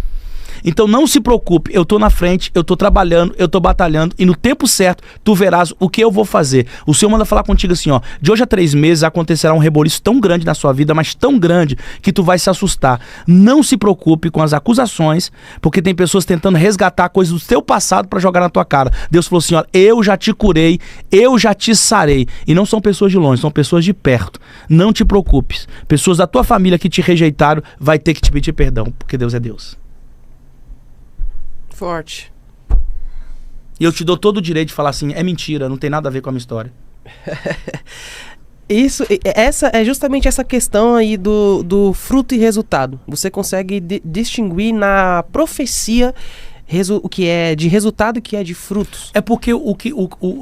Então não se preocupe, eu tô na frente, eu tô trabalhando, eu tô batalhando e no tempo certo tu verás o que eu vou fazer. O Senhor manda falar contigo assim, ó, de hoje a 3 meses acontecerá um reboliço tão grande na sua vida, mas tão grande que tu vai se assustar. Não se preocupe com as acusações, porque tem pessoas tentando resgatar coisas do teu passado para jogar na tua cara. Deus falou assim, ó, eu já te curei, eu já te sarei. E não são pessoas de longe, são pessoas de perto. Não te preocupes. Pessoas da tua família que te rejeitaram vai ter que te pedir perdão, porque Deus é Deus. Forte. E eu te dou todo o direito de falar assim, é mentira, não tem nada a ver com a minha história. Essa é justamente essa questão aí do fruto e resultado. Você consegue distinguir na profecia o que é de resultado e o que é de frutos. É porque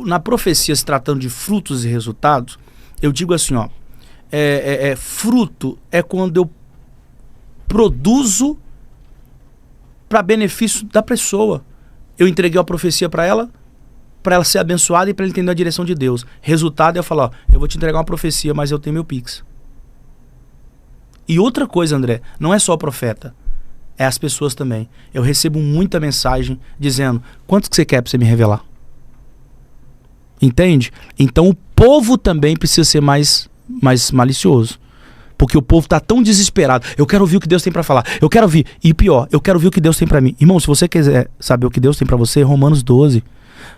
na profecia, se tratando de frutos e resultados, eu digo assim, ó, fruto é quando eu produzo para benefício da pessoa. Eu entreguei a profecia para ela ser abençoada e para ele entender a direção de Deus. Resultado é eu falar, ó, eu vou te entregar uma profecia, mas eu tenho meu Pix. E outra coisa, André, não é só o profeta, é as pessoas também. Eu recebo muita mensagem dizendo, quanto que você quer para você me revelar? Entende? Então o povo também precisa ser mais malicioso. Porque o povo está tão desesperado. Eu quero ouvir o que Deus tem para falar. Eu quero ouvir. E pior, eu quero ouvir o que Deus tem para mim. Irmão, se você quiser saber o que Deus tem para você, Romanos 12.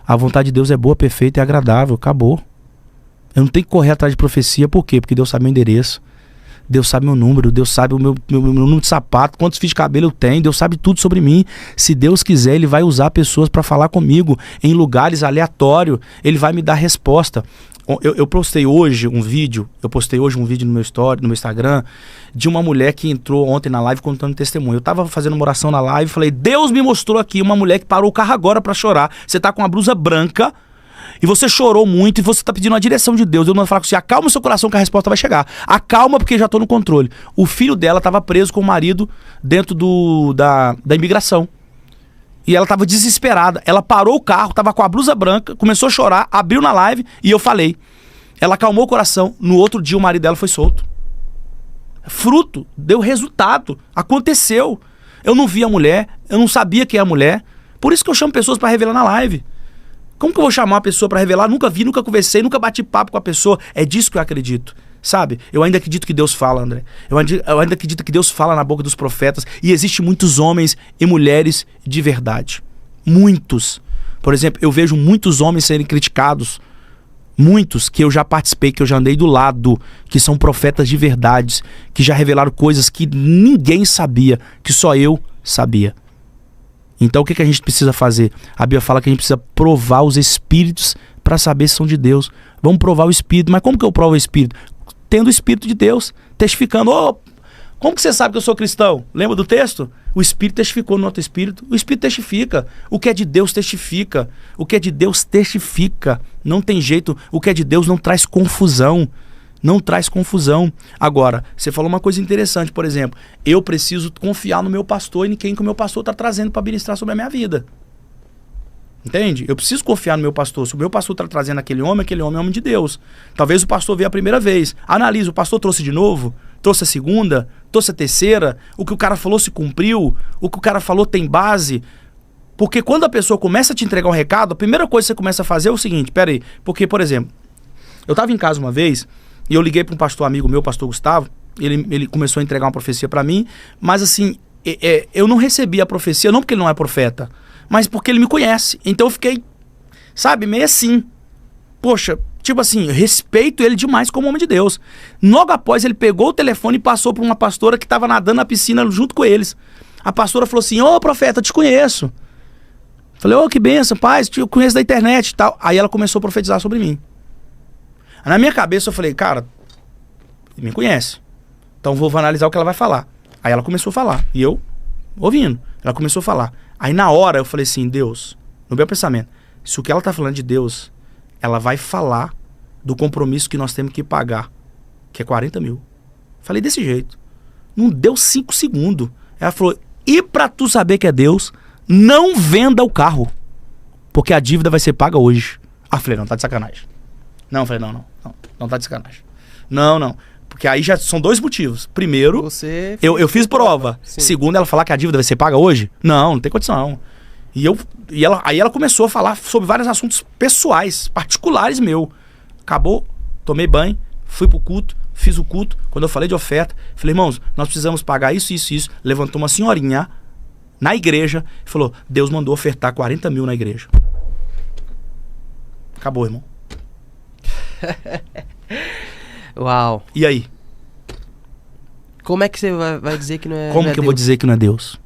A vontade de Deus é boa, perfeita e agradável. Acabou. Eu não tenho que correr atrás de profecia. Por quê? Porque Deus sabe meu endereço. Deus sabe meu número, Deus sabe o meu número de sapato, quantos fios de cabelo eu tenho, Deus sabe tudo sobre mim. Se Deus quiser, Ele vai usar pessoas para falar comigo em lugares aleatórios, Ele vai me dar resposta. Eu postei hoje um vídeo no meu story, no meu Instagram, de uma mulher que entrou ontem na live contando testemunho. Eu tava fazendo uma oração na live e falei, Deus me mostrou aqui uma mulher que parou o carro agora para chorar. Você tá com uma blusa branca e você chorou muito e você tá pedindo a direção de Deus. Eu mando falar com você, acalma o seu coração que a resposta vai chegar. Acalma porque já tô no controle. O filho dela tava preso com o marido dentro da imigração. E ela tava desesperada. Ela parou o carro, tava com a blusa branca, começou a chorar, abriu na live e eu falei. Ela acalmou o coração. No outro dia o marido dela foi solto. Fruto, deu resultado, aconteceu. Eu não vi a mulher, eu não sabia quem é a mulher. Por isso que eu chamo pessoas para revelar na live. Como que eu vou chamar uma pessoa para revelar? Nunca vi, nunca conversei, nunca bati papo com a pessoa. É disso que eu acredito. Sabe? Eu ainda acredito que Deus fala, André. Eu ainda acredito que Deus fala na boca dos profetas. E existem muitos homens e mulheres de verdade. Muitos. Por exemplo, eu vejo muitos homens serem criticados. Muitos que eu já participei, que eu já andei do lado, que são profetas de verdade, que já revelaram coisas que ninguém sabia, que só eu sabia. Então o que a gente precisa fazer? A Bíblia fala que a gente precisa provar os espíritos para saber se são de Deus. Vamos provar o espírito. Mas como que eu provo o espírito? Tendo o Espírito de Deus, testificando. Como que você sabe que eu sou cristão? Lembra do texto? O Espírito testificou no outro Espírito. O Espírito testifica. O que é de Deus testifica. O que é de Deus testifica. Não tem jeito. O que é de Deus não traz confusão. Não traz confusão. Agora, você falou uma coisa interessante, por exemplo. Eu preciso confiar no meu pastor e em quem que o meu pastor está trazendo para ministrar sobre a minha vida. Entende? Eu preciso confiar no meu pastor. Se o meu pastor está trazendo aquele homem é homem de Deus. Talvez o pastor veio a primeira vez. Analisa, o pastor trouxe de novo? Trouxe a segunda? Trouxe a terceira? O que o cara falou se cumpriu? O que o cara falou tem base? Porque quando a pessoa começa a te entregar um recado, a primeira coisa que você começa a fazer é o seguinte, peraí. Porque, por exemplo, eu estava em casa uma vez e eu liguei para um pastor amigo meu, pastor Gustavo, ele começou a entregar uma profecia para mim, mas assim, eu não recebi a profecia, não porque ele não é profeta, mas porque ele me conhece. Então eu fiquei, sabe, meio assim. Poxa, tipo assim, eu respeito ele demais como homem de Deus. Logo após, ele pegou o telefone e passou para uma pastora que estava nadando na piscina junto com eles. A pastora falou assim, ô profeta, eu te conheço. Falei, ô que benção, paz, eu conheço da internet e tal. Aí ela começou a profetizar sobre mim. Na minha cabeça eu falei, cara, ele me conhece. Então vou analisar o que ela vai falar. Aí ela começou a falar, e eu ouvindo. Ela começou a falar. Aí na hora eu falei assim, Deus, no meu pensamento, se o que ela tá falando de Deus, ela vai falar do compromisso que nós temos que pagar, que é 40 mil. Falei desse jeito. Não deu 5 segundos. Ela falou, e pra tu saber que é Deus, não venda o carro, porque a dívida vai ser paga hoje. Ah, falei, não, tá de sacanagem. Não, falei, não tá de sacanagem. Não. Porque aí já são 2 motivos. Primeiro, eu fiz prova. Sim. Segundo, ela falar que a dívida vai ser paga hoje? Não tem condição. Aí ela começou a falar sobre vários assuntos pessoais, particulares meu. Acabou, tomei banho, fui pro culto, fiz o culto. Quando eu falei de oferta, falei, irmãos, nós precisamos pagar isso. Levantou uma senhorinha na igreja e falou, Deus mandou ofertar 40 mil na igreja. Acabou, irmão. Uau. E aí? Como é que você vai dizer que não é Como não é que eu Deus? vou dizer que não é Deus?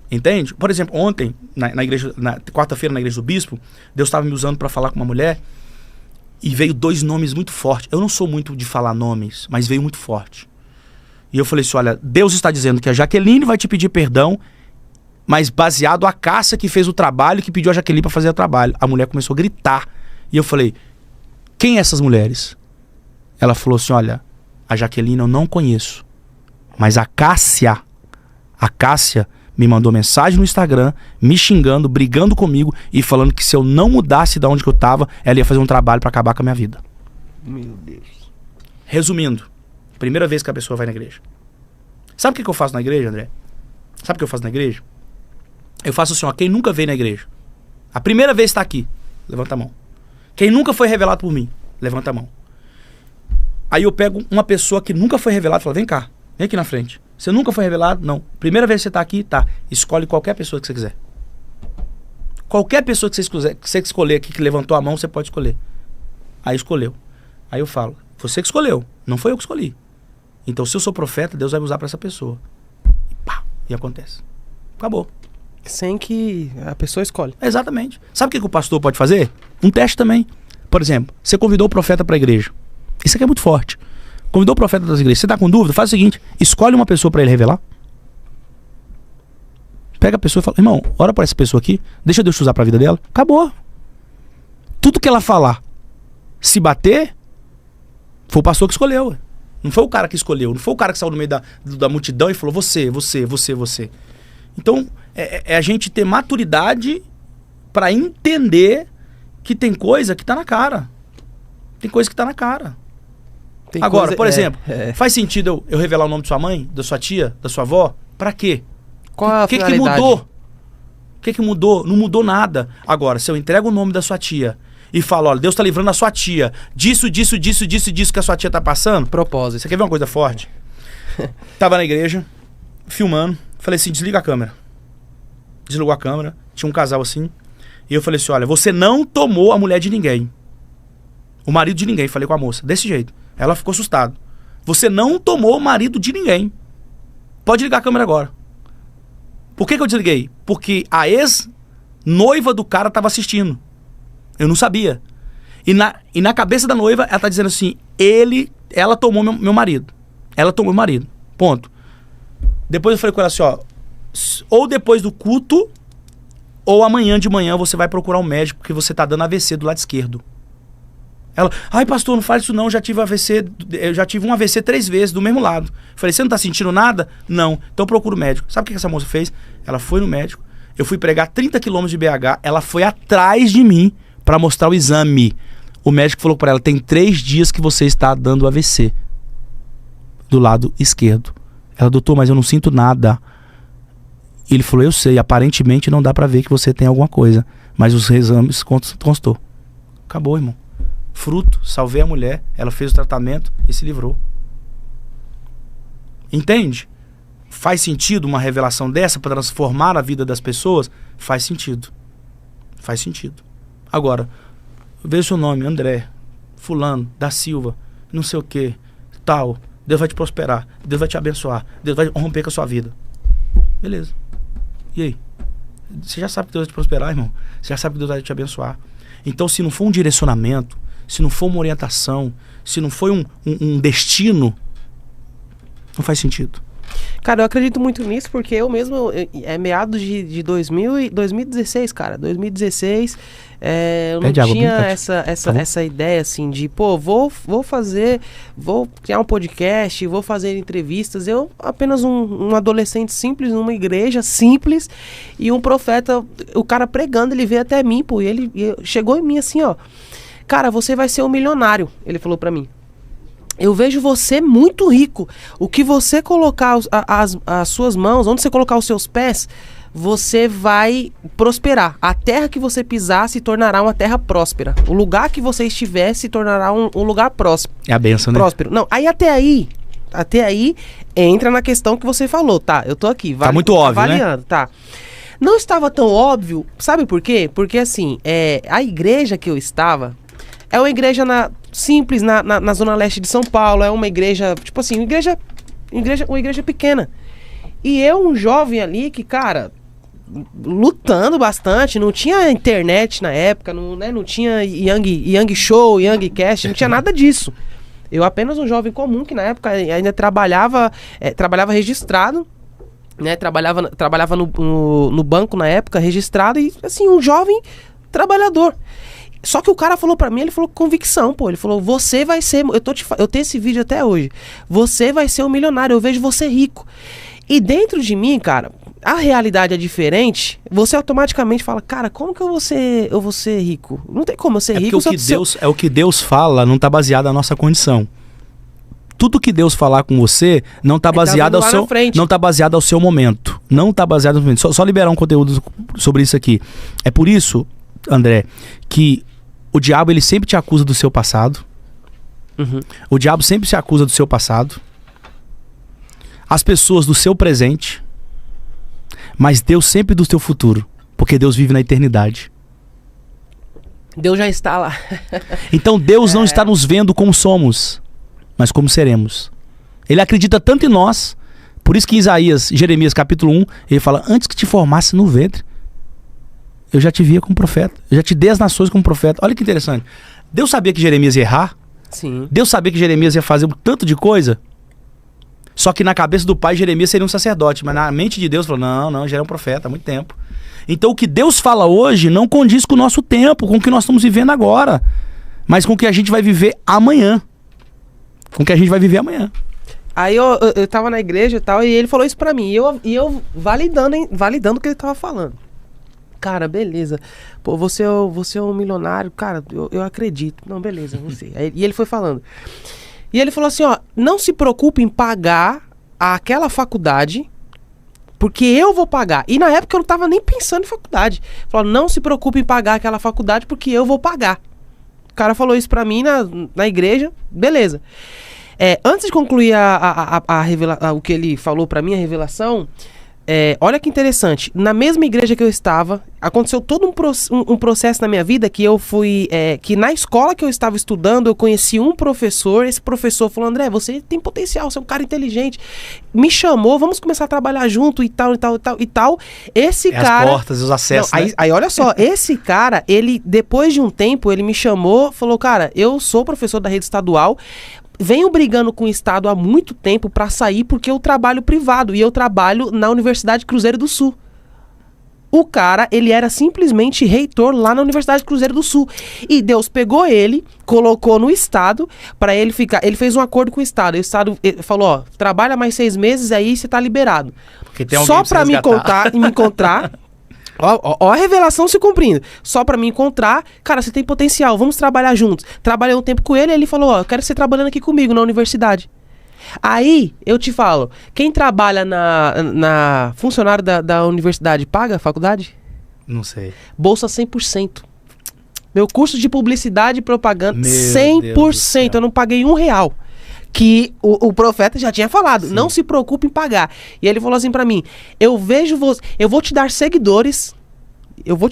Entende? Por exemplo, ontem, na igreja, quarta-feira, na igreja do bispo, Deus estava me usando para falar com uma mulher e veio 2 nomes muito fortes. Eu não sou muito de falar nomes, mas veio muito forte. E eu falei assim, olha, Deus está dizendo que a Jaqueline vai te pedir perdão, mas baseado a Cássia que fez o trabalho, que pediu a Jaqueline para fazer o trabalho. A mulher começou a gritar. E eu falei, quem é essas mulheres? Ela falou assim, olha, a Jaqueline eu não conheço, mas a Cássia me mandou mensagem no Instagram, me xingando, brigando comigo e falando que se eu não mudasse de onde que eu tava, ela ia fazer um trabalho para acabar com a minha vida. Meu Deus. Resumindo, primeira vez que a pessoa vai na igreja. Sabe o que eu faço na igreja, André? Sabe o que eu faço na igreja? Eu faço assim, ó, quem nunca veio na igreja, a primeira vez está aqui, levanta a mão. Quem nunca foi revelado por mim, levanta a mão. Aí eu pego uma pessoa que nunca foi revelada e falo, vem cá, vem aqui na frente. Você nunca foi revelado? Não. Primeira vez que você está aqui, tá. Escolhe qualquer pessoa que você quiser. Qualquer pessoa que você escolher aqui, que levantou a mão, você pode escolher. Aí escolheu. Aí eu falo, Você que escolheu, não foi eu que escolhi. Então, se eu sou profeta, Deus vai me usar para essa pessoa. E pá, e acontece. Acabou. Sem que a pessoa escolhe. Exatamente. Sabe o que o pastor pode fazer? Um teste também. Por exemplo, você convidou o profeta para a igreja. Isso aqui é muito forte. Convidou o profeta das igrejas. Você está com dúvida? Faz o seguinte, escolhe uma pessoa para ele revelar. Pega a pessoa e fala, irmão, ora para essa pessoa aqui, deixa Deus te usar para a vida dela. Acabou. Tudo que ela falar, se bater, foi o pastor que escolheu. Não foi o cara que escolheu. Não foi o cara que saiu no meio da multidão e falou, você. Então, é a gente ter maturidade para entender que tem coisa que tá na cara. Tem coisa que tá na cara. Tem agora, coisa, por exemplo, faz sentido eu revelar o nome de sua mãe, da sua tia, da sua avó? Pra quê? Qual a finalidade? Que mudou? O que mudou? Não mudou nada. Agora, se eu entrego o nome da sua tia e falo, olha, Deus tá livrando a sua tia disso que a sua tia tá passando. Propósito. Você quer ver uma coisa forte? Tava na igreja, filmando. Falei assim, desliga a câmera. Desligou a câmera. Tinha um casal assim. E eu falei assim, olha, você não tomou a mulher de ninguém. O marido de ninguém. Falei com a moça. Desse jeito. Ela ficou assustada. Você não tomou o marido de ninguém. Pode ligar a câmera agora. Por que eu desliguei? Porque a ex-noiva do cara tava assistindo. Eu não sabia. E na cabeça da noiva, ela tá dizendo assim, ela tomou meu marido. Ela tomou meu marido. Ponto. Depois eu falei com ela assim, ó, ou depois do culto, ou amanhã de manhã você vai procurar um médico porque você tá dando AVC do lado esquerdo. Ela, ai pastor, não fale isso não, eu já tive um AVC 3 vezes do mesmo lado. Falei, você não tá sentindo nada? Não, então procura o médico. Sabe o que essa moça fez? Ela foi no médico, eu fui pregar 30 km de BH, ela foi atrás de mim para mostrar o exame. O médico falou para ela, tem 3 dias que você está dando AVC do lado esquerdo. Ela, doutor, mas eu não sinto nada. Ele falou, eu sei, aparentemente não dá pra ver que você tem alguma coisa, mas os exames constou. Acabou, irmão. Fruto, salvei a mulher, ela fez o tratamento e se livrou. Entende? Faz sentido uma revelação dessa para transformar a vida das pessoas? Faz sentido. Faz sentido. Agora, veja o seu nome, André, fulano, da Silva, não sei o que, tal. Deus vai te prosperar, Deus vai te abençoar, Deus vai romper com a sua vida. Beleza. E aí? Você já sabe que Deus vai te prosperar, irmão. Você já sabe que Deus vai te abençoar. Então, se não for um direcionamento, se não for uma orientação, se não for um destino, não faz sentido. Cara, eu acredito muito nisso porque eu mesmo, meados de 2016, cara. 2016, eu não tinha essa ideia assim de, pô, vou criar um podcast, vou fazer entrevistas. Eu, apenas um adolescente simples, numa igreja simples, e um profeta, o cara pregando, ele veio até mim, pô, e ele chegou em mim assim, ó. Cara, você vai ser um milionário, ele falou pra mim. Eu vejo você muito rico. O que você colocar as suas mãos, onde você colocar os seus pés, você vai prosperar. A terra que você pisar se tornará uma terra próspera. O lugar que você estiver se tornará um lugar próspero. É a benção, né? Próspero. Não, aí até aí entra na questão que você falou, tá? Eu tô aqui, tá muito óbvio, avaliando, né? Tá. Não estava tão óbvio, sabe por quê? Porque assim, a igreja que eu estava é uma igreja simples na zona leste de São Paulo, é uma igreja, tipo assim, uma igreja pequena. E eu, um jovem ali que, cara, lutando bastante, não tinha internet na época, não tinha Young Show, Young Cast, não tinha nada disso. Eu apenas um jovem comum que na época ainda trabalhava registrado, né? Trabalhava no banco na época, registrado, e assim, um jovem trabalhador. Só que o cara falou pra mim, ele falou com convicção, pô. Ele falou, você vai ser... Eu tenho esse vídeo até hoje. Você vai ser um milionário, eu vejo você rico. E dentro de mim, cara, a realidade é diferente. Você automaticamente fala, cara, como que eu vou ser rico? Não tem como eu ser rico. É o que Deus fala, não tá baseado na nossa condição. Tudo que Deus falar com você não tá baseado ao seu momento. Não tá baseado no momento. Só liberar um conteúdo sobre isso aqui. É por isso, André, que o diabo, ele sempre te acusa do seu passado. Uhum. O diabo sempre se acusa do seu passado. As pessoas do seu presente. Mas Deus sempre do seu futuro. Porque Deus vive na eternidade. Deus já está lá. Então Deus não está nos vendo como somos. mas como seremos. Ele acredita tanto em nós, por isso que em Jeremias capítulo 1, ele fala, antes que te formasse no ventre, eu já te via como profeta, eu já te dei as nações como profeta. Olha que interessante. Deus sabia que Jeremias ia errar? Sim. Deus sabia que Jeremias ia fazer um tanto de coisa? Só que na cabeça do pai, Jeremias seria um sacerdote, mas na mente de Deus, falou, não, já era um profeta há muito tempo. Então o que Deus fala hoje não condiz com o nosso tempo, com o que nós estamos vivendo agora, mas com o que a gente vai viver amanhã. Com o que a gente vai viver amanhã. Aí eu tava na igreja e tal, e ele falou isso pra mim, e eu validando o que ele tava falando. Cara, beleza. Pô, você é um milionário, cara, eu acredito. Não, beleza, você. E ele foi falando. E ele falou assim, ó, não se preocupe em pagar aquela faculdade, porque eu vou pagar. E na época eu não tava nem pensando em faculdade. Falou, não se preocupe em pagar aquela faculdade, porque eu vou pagar. O cara falou isso pra mim na igreja, beleza. Antes de concluir o que ele falou pra mim, a revelação, olha que interessante. Na mesma igreja que eu estava, aconteceu todo um processo na minha vida que eu fui... que na escola que eu estava estudando, eu conheci um professor. Esse professor falou, André, você tem potencial, você é um cara inteligente. Me chamou, vamos começar a trabalhar junto e tal. Esse cara... As portas, os acessos, não, né? aí olha só, esse cara, ele, depois de um tempo, ele me chamou, falou, cara, eu sou professor da rede estadual, venho brigando com o Estado há muito tempo para sair porque eu trabalho privado e eu trabalho na Universidade Cruzeiro do Sul. O cara, ele era simplesmente reitor lá na Universidade Cruzeiro do Sul. E Deus pegou ele, colocou no Estado para ele ficar... Ele fez um acordo com o Estado. E o Estado falou, ó, trabalha mais 6 meses, aí você tá liberado. Só para me encontrar... Ó a revelação se cumprindo. Só pra me encontrar, cara, você tem potencial, vamos trabalhar juntos. Trabalhei um tempo com ele, ele falou, ó, eu quero você trabalhando aqui comigo na universidade. Aí, eu te falo, quem trabalha na funcionário da universidade paga a faculdade? Não sei. Bolsa 100%. Meu curso de publicidade e propaganda, Meu 100%. Eu não paguei R$1. Que o profeta já tinha falado, sim, não se preocupe em pagar. E ele falou assim pra mim, eu vou te dar seguidores, eu vou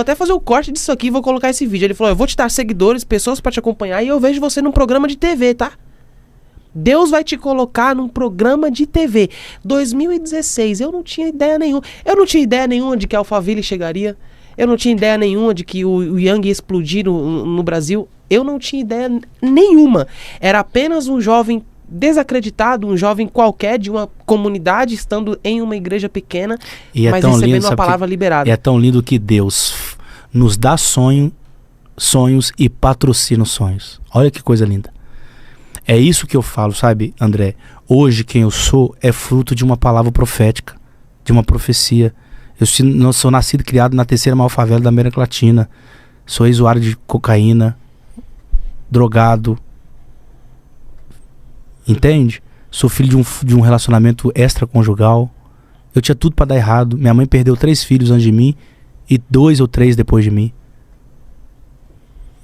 até fazer o corte disso aqui e vou colocar esse vídeo. Ele falou, eu vou te dar seguidores, pessoas pra te acompanhar, e eu vejo você num programa de TV, tá? Deus vai te colocar num programa de TV. 2016, eu não tinha ideia nenhuma de que a Alphaville chegaria. Eu não tinha ideia nenhuma de que o Yang ia explodir no Brasil. Eu não tinha ideia nenhuma. Era apenas um jovem desacreditado, um jovem qualquer de uma comunidade, estando em uma igreja pequena, mas recebendo uma palavra liberada. É tão lindo que Deus nos dá sonhos e patrocina os sonhos. Olha que coisa linda. É isso que eu falo, sabe, André? Hoje quem eu sou é fruto de uma palavra profética, de uma profecia. Eu sou nascido e criado na 3ª maior favela da América Latina. Sou ex-usuário de cocaína, drogado. Entende? Sou filho de um relacionamento extraconjugal. Eu tinha tudo pra dar errado. Minha mãe perdeu 3 filhos antes de mim e 2 ou 3 depois de mim.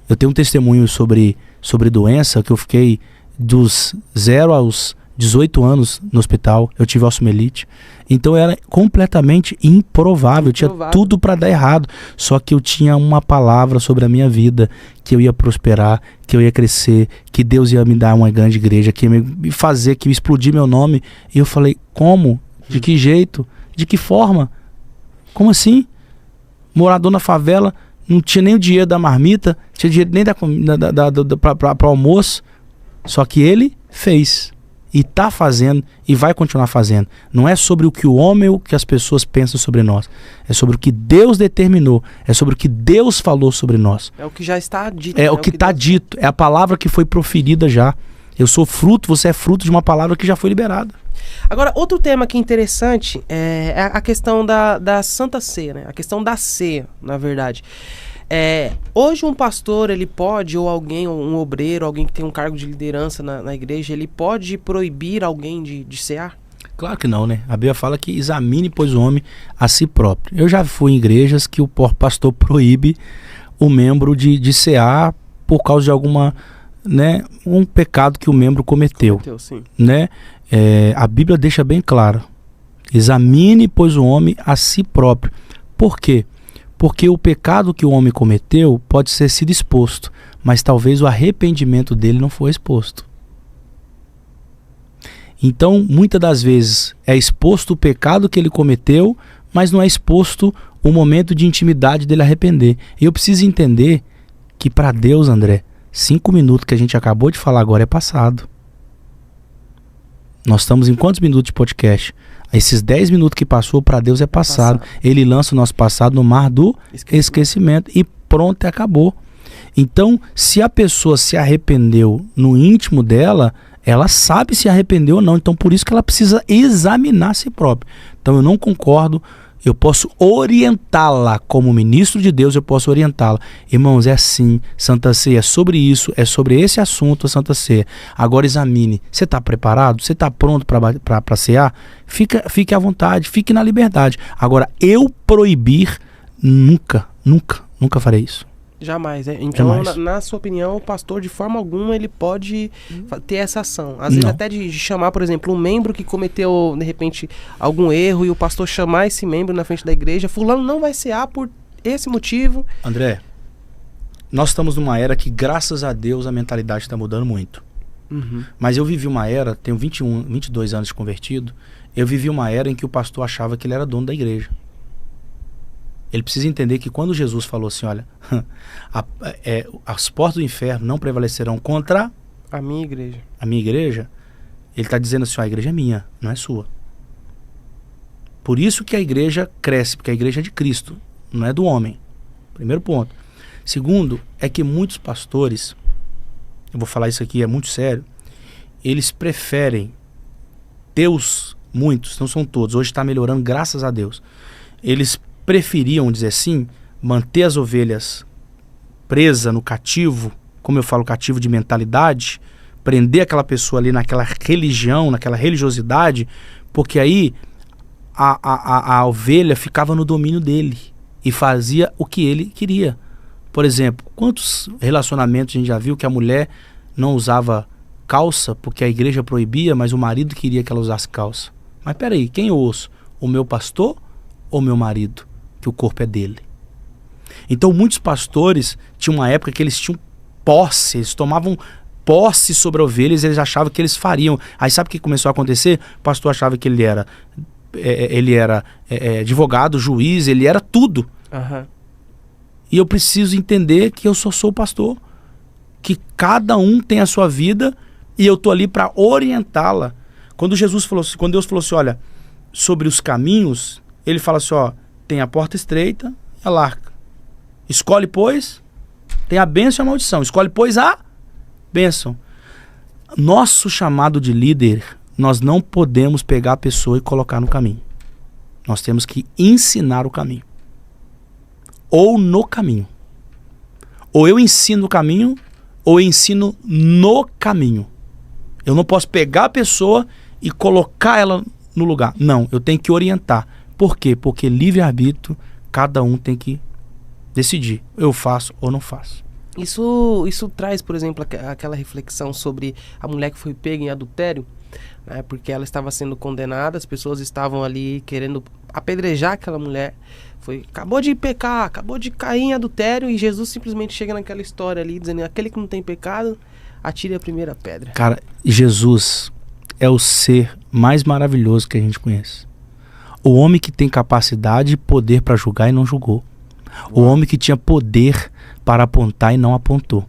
Eu tenho um testemunho sobre doença que eu fiquei dos 0 aos 18 anos no hospital. Eu tive osteomielite. Então era completamente improvável. Eu tinha tudo para dar errado. Só que eu tinha uma palavra sobre a minha vida, que eu ia prosperar, que eu ia crescer, que Deus ia me dar uma grande igreja, que ia me fazer, que ia explodir meu nome. E eu falei, como? De que jeito? De que forma? Como assim? Morador na favela, não tinha nem o dinheiro da marmita, tinha dinheiro nem para almoço. Só que ele fez. E tá fazendo e vai continuar fazendo. Não é sobre o que o homem ou o que as pessoas pensam sobre nós. É sobre o que Deus determinou. É sobre o que Deus falou sobre nós. É o que já está dito. É o que está dito. É a palavra que foi proferida já. Eu sou fruto, você é fruto de uma palavra que já foi liberada. Agora, outro tema que é interessante é a questão da Santa Ceia, né? A questão da ceia, na verdade. Hoje um pastor, ele pode, ou alguém, um obreiro, alguém que tem um cargo de liderança na igreja, ele pode proibir alguém de cear? Claro que não, né? A Bíblia fala que examine, pois, o homem a si próprio. Eu já fui em igrejas que o pastor proíbe o membro de cear por causa de alguma, né, um pecado que o membro cometeu, sim. Né? A Bíblia deixa bem claro. Examine, pois, o homem a si próprio. Por quê? Porque o pecado que o homem cometeu pode ter sido exposto, mas talvez o arrependimento dele não foi exposto. Então, muitas das vezes, é exposto o pecado que ele cometeu, mas não é exposto o momento de intimidade dele arrepender. E eu preciso entender que para Deus, André, 5 minutos que a gente acabou de falar agora é passado. Nós estamos em quantos minutos de podcast? Esses 10 minutos que passou para Deus é passado. Ele lança o nosso passado no mar do esquecimento e pronto, acabou. Então, se a pessoa se arrependeu no íntimo dela, ela sabe se arrependeu ou não. Então, por isso que ela precisa examinar a si própria. Então, eu não concordo. Eu posso orientá-la como ministro de Deus, eu posso orientá-la. Irmãos, é assim, Santa Ceia é sobre isso, é sobre esse assunto a Santa Ceia. Agora examine, você está preparado? Você está pronto para cear? Fique à vontade, fique na liberdade. Agora, eu proibir, nunca farei isso. Jamais. Então, jamais. Na sua opinião, o pastor, de forma alguma, ele pode ter essa ação. Às vezes até de chamar, por exemplo, um membro que cometeu, de repente, algum erro e o pastor chamar esse membro na frente da igreja. Fulano não vai cear por esse motivo. André, nós estamos numa era que, graças a Deus, a mentalidade está mudando muito. Mas eu vivi uma era, tenho 22 anos de convertido, eu vivi uma era em que o pastor achava que ele era dono da igreja. Ele precisa entender que quando Jesus falou assim, olha, as portas do inferno não prevalecerão contra a minha igreja. Ele está dizendo assim, a igreja é minha, não é sua. Por isso que a igreja cresce, porque a igreja é de Cristo, não é do homem. Primeiro ponto. Segundo, é que muitos pastores, eu vou falar isso aqui, é muito sério, eles preferem, muitos, não são todos, hoje está melhorando, graças a Deus, eles preferiam, dizer assim, manter as ovelhas presas no cativo, como eu falo, cativo de mentalidade, prender aquela pessoa ali naquela religião, naquela religiosidade, porque aí a ovelha ficava no domínio dele e fazia o que ele queria. Por exemplo, quantos relacionamentos a gente já viu que a mulher não usava calça porque a igreja proibia, mas o marido queria que ela usasse calça? Mas peraí, quem eu ouço? O meu pastor ou o meu marido? Que o corpo é dele. Então muitos pastores tinham uma época que eles tinham posse, eles tomavam posse sobre ovelhas, eles achavam que eles fariam. Aí sabe o que começou a acontecer? O pastor achava que ele era advogado, juiz, ele era tudo. E eu preciso entender que eu só sou o pastor, que cada um tem a sua vida e eu tô ali para orientá-la. Quando Deus falou assim, olha, sobre os caminhos, ele fala assim, ó, tem a porta estreita e a larga. Escolhe, pois, tem a bênção e a maldição. Escolhe, pois, a bênção. Nosso chamado de líder, nós não podemos pegar a pessoa e colocar no caminho. Nós temos que ensinar o caminho. Ou no caminho. Ou eu ensino o caminho, ou eu ensino no caminho. Eu não posso pegar a pessoa e colocar ela no lugar. Não, eu tenho que orientar. Por quê? Porque livre-arbítrio, cada um tem que decidir. Eu faço ou não faço. Isso traz, por exemplo, aquela reflexão sobre a mulher que foi pega em adultério, né? Porque ela estava sendo condenada, as pessoas estavam ali querendo apedrejar aquela mulher. Acabou de pecar, acabou de cair em adultério, e Jesus simplesmente chega naquela história ali, dizendo, aquele que não tem pecado, atire a primeira pedra. Cara, Jesus é o ser mais maravilhoso que a gente conhece. O homem que tem capacidade e poder para julgar e não julgou. O homem que tinha poder para apontar e não apontou.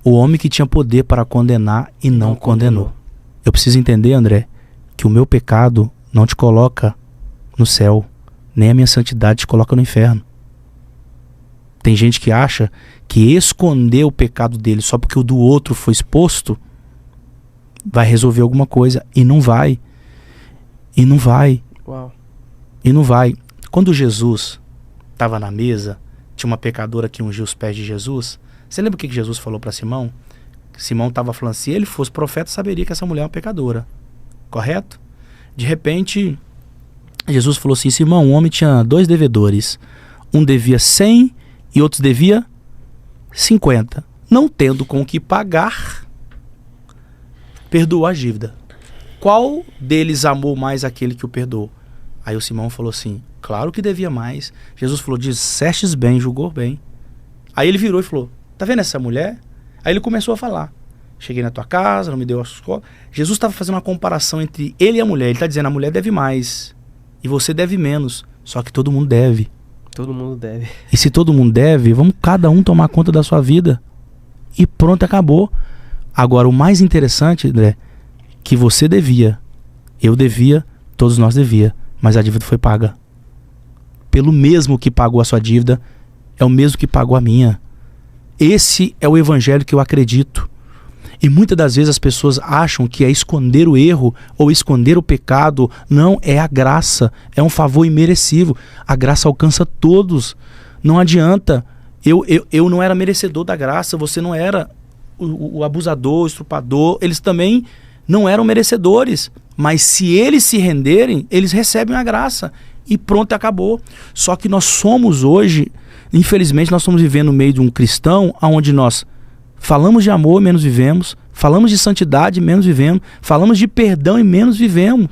O homem que tinha poder para condenar e não condenou. Eu preciso entender, André, que o meu pecado não te coloca no céu, nem a minha santidade te coloca no inferno. Tem gente que acha que esconder o pecado dele só porque o do outro foi exposto vai resolver alguma coisa, e não vai. E não vai. Uau. E não vai. Quando Jesus estava na mesa, tinha uma pecadora que ungiu os pés de Jesus. Você lembra o que Jesus falou para Simão? Simão estava falando, se ele fosse profeta, saberia que essa mulher é uma pecadora. Correto? De repente, Jesus falou assim, Simão, um homem tinha 2 devedores. Um devia 100 e outro devia 50. Não tendo com o que pagar, perdoou a dívida. Qual deles amou mais aquele que o perdoou? Aí o Simão falou assim, claro que devia mais. Jesus falou, dissestes bem, julgou bem. Aí ele virou e falou, tá vendo essa mulher? Aí ele começou a falar. cheguei na tua casa, não me deu a escola. Jesus estava fazendo uma comparação entre ele e a mulher. Ele está dizendo, a mulher deve mais e você deve menos. Só que todo mundo deve. Todo mundo deve. E se todo mundo deve, vamos cada um tomar conta da sua vida. E pronto, acabou. Agora, o mais interessante, André, que você devia, eu devia, todos nós devia, mas a dívida foi paga. Pelo mesmo que pagou a sua dívida, é o mesmo que pagou a minha. Esse é o evangelho que eu acredito. E muitas das vezes as pessoas acham que é esconder o erro ou esconder o pecado. Não, é a graça. É um favor imerecido. A graça alcança todos. Não adianta. Eu não era merecedor da graça. Você não era o abusador, o estrupador. Eles também não eram merecedores. Mas se eles se renderem, eles recebem a graça. E pronto, acabou. Só que nós somos hoje, infelizmente, nós estamos vivendo no meio de um cristão onde nós falamos de amor, menos vivemos. Falamos de santidade, menos vivemos. Falamos de perdão e menos vivemos.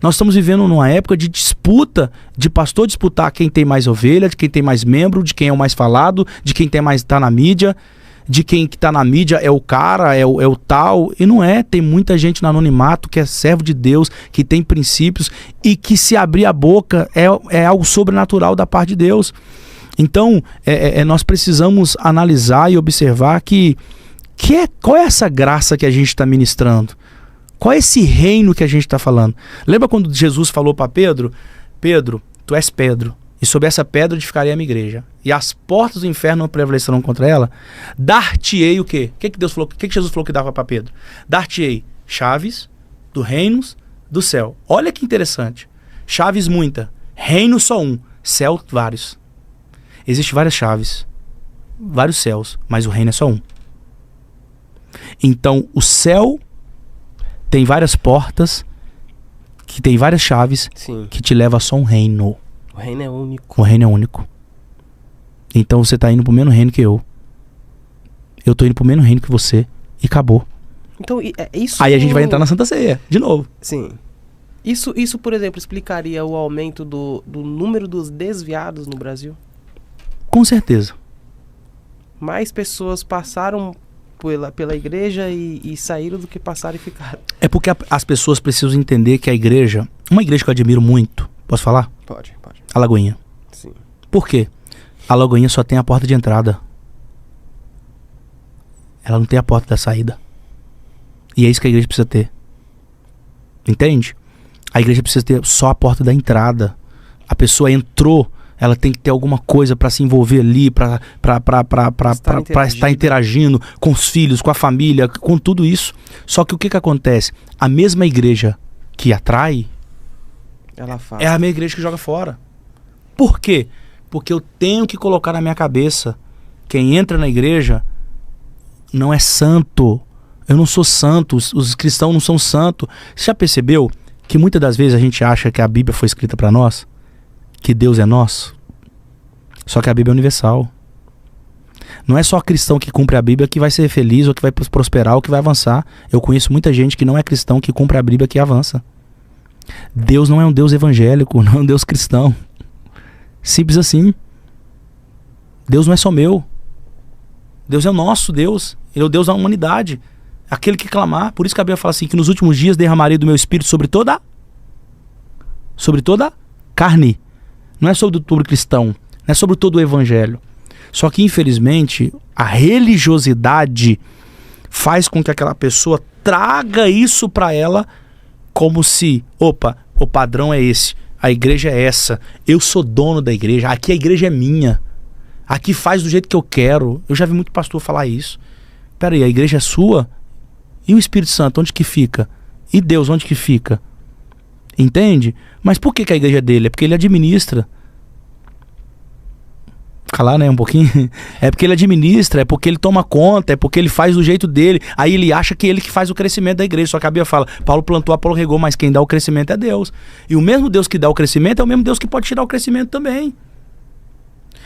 Nós estamos vivendo numa época de disputa, de pastor disputar quem tem mais ovelha, de quem tem mais membro, de quem é o mais falado, de quem tem mais tá na mídia, de quem que tá na mídia é o cara, é o tal. E não é. Tem muita gente no anonimato que é servo de Deus, que tem princípios e que se abrir a boca é algo sobrenatural da parte de Deus. Então, nós precisamos analisar e observar qual é essa graça que a gente está ministrando? Qual é esse reino que a gente está falando? Lembra quando Jesus falou para Pedro? Pedro, tu és Pedro, e sobre essa pedra edificarei a minha igreja, e as portas do inferno não prevalecerão contra ela. Dar-te-ei o quê? O que Deus falou? O que Jesus falou que dava para Pedro? Dar-te-ei chaves do reinos do céu. Olha que interessante. Chaves muita, reino só um, céu vários. Existem várias chaves, vários céus, mas o reino é só um. Então, o céu tem várias portas, que tem várias chaves, Sim. que te leva a só um reino. O reino é único. O reino é único. Então você está indo pro mesmo reino que eu. Eu tô indo pro mesmo reino que você. E acabou. Então, isso... Aí a gente vai entrar na Santa Ceia, de novo. Sim. Isso, por exemplo, explicaria o aumento do número dos desviados no Brasil? Com certeza. Mais pessoas passaram pela igreja e saíram do que passaram e ficaram. É porque as pessoas precisam entender que a igreja... Uma igreja que eu admiro muito, posso falar? Pode. A Lagoinha. Sim. Por quê? A Lagoinha só tem a porta de entrada. Ela não tem a porta da saída. E é isso que a igreja precisa ter. Entende? A igreja precisa ter só a porta da entrada. A pessoa entrou, ela tem que ter alguma coisa para se envolver ali, para estar interagindo com os filhos, com a família, com tudo isso. Só que o que acontece? A mesma igreja que atrai é a mesma igreja que joga fora. Por quê? Porque eu tenho que colocar na minha cabeça, quem entra na igreja não é santo. Eu não sou santo, os cristãos não são santos. Você já percebeu que muitas das vezes a gente acha que a Bíblia foi escrita para nós? Que Deus é nosso? Só que a Bíblia é universal. Não é só cristão que cumpre a Bíblia que vai ser feliz, ou que vai prosperar, ou que vai avançar. Eu conheço muita gente que não é cristão, que cumpre a Bíblia, que avança. Deus não é um Deus evangélico, não é um Deus cristão. Simples assim. Deus não é só meu. Deus é o nosso Deus. Ele é o Deus da humanidade. Aquele que clamar. Por isso que a Bíblia fala assim, que nos últimos dias derramarei do meu espírito sobre toda carne. Não é sobre todo cristão. Não é sobre todo o evangelho. Só que, infelizmente, a religiosidade faz com que aquela pessoa traga isso para ela como se, opa, o padrão é esse, a igreja é essa, eu sou dono da igreja, aqui a igreja é minha, aqui faz do jeito que eu quero. Eu já vi muito pastor falar isso. Peraí, a igreja é sua? E o Espírito Santo, onde que fica? E Deus, onde que fica? Entende? Mas por que a igreja é dele? É porque ele administra. Calar, né, um pouquinho. É porque ele administra, é porque ele toma conta, é porque ele faz do jeito dele. Aí ele acha que ele que faz o crescimento da igreja. Só que a Bíblia fala, Paulo plantou, Apolo regou, mas quem dá o crescimento é Deus. E o mesmo Deus que dá o crescimento é o mesmo Deus que pode tirar o crescimento também.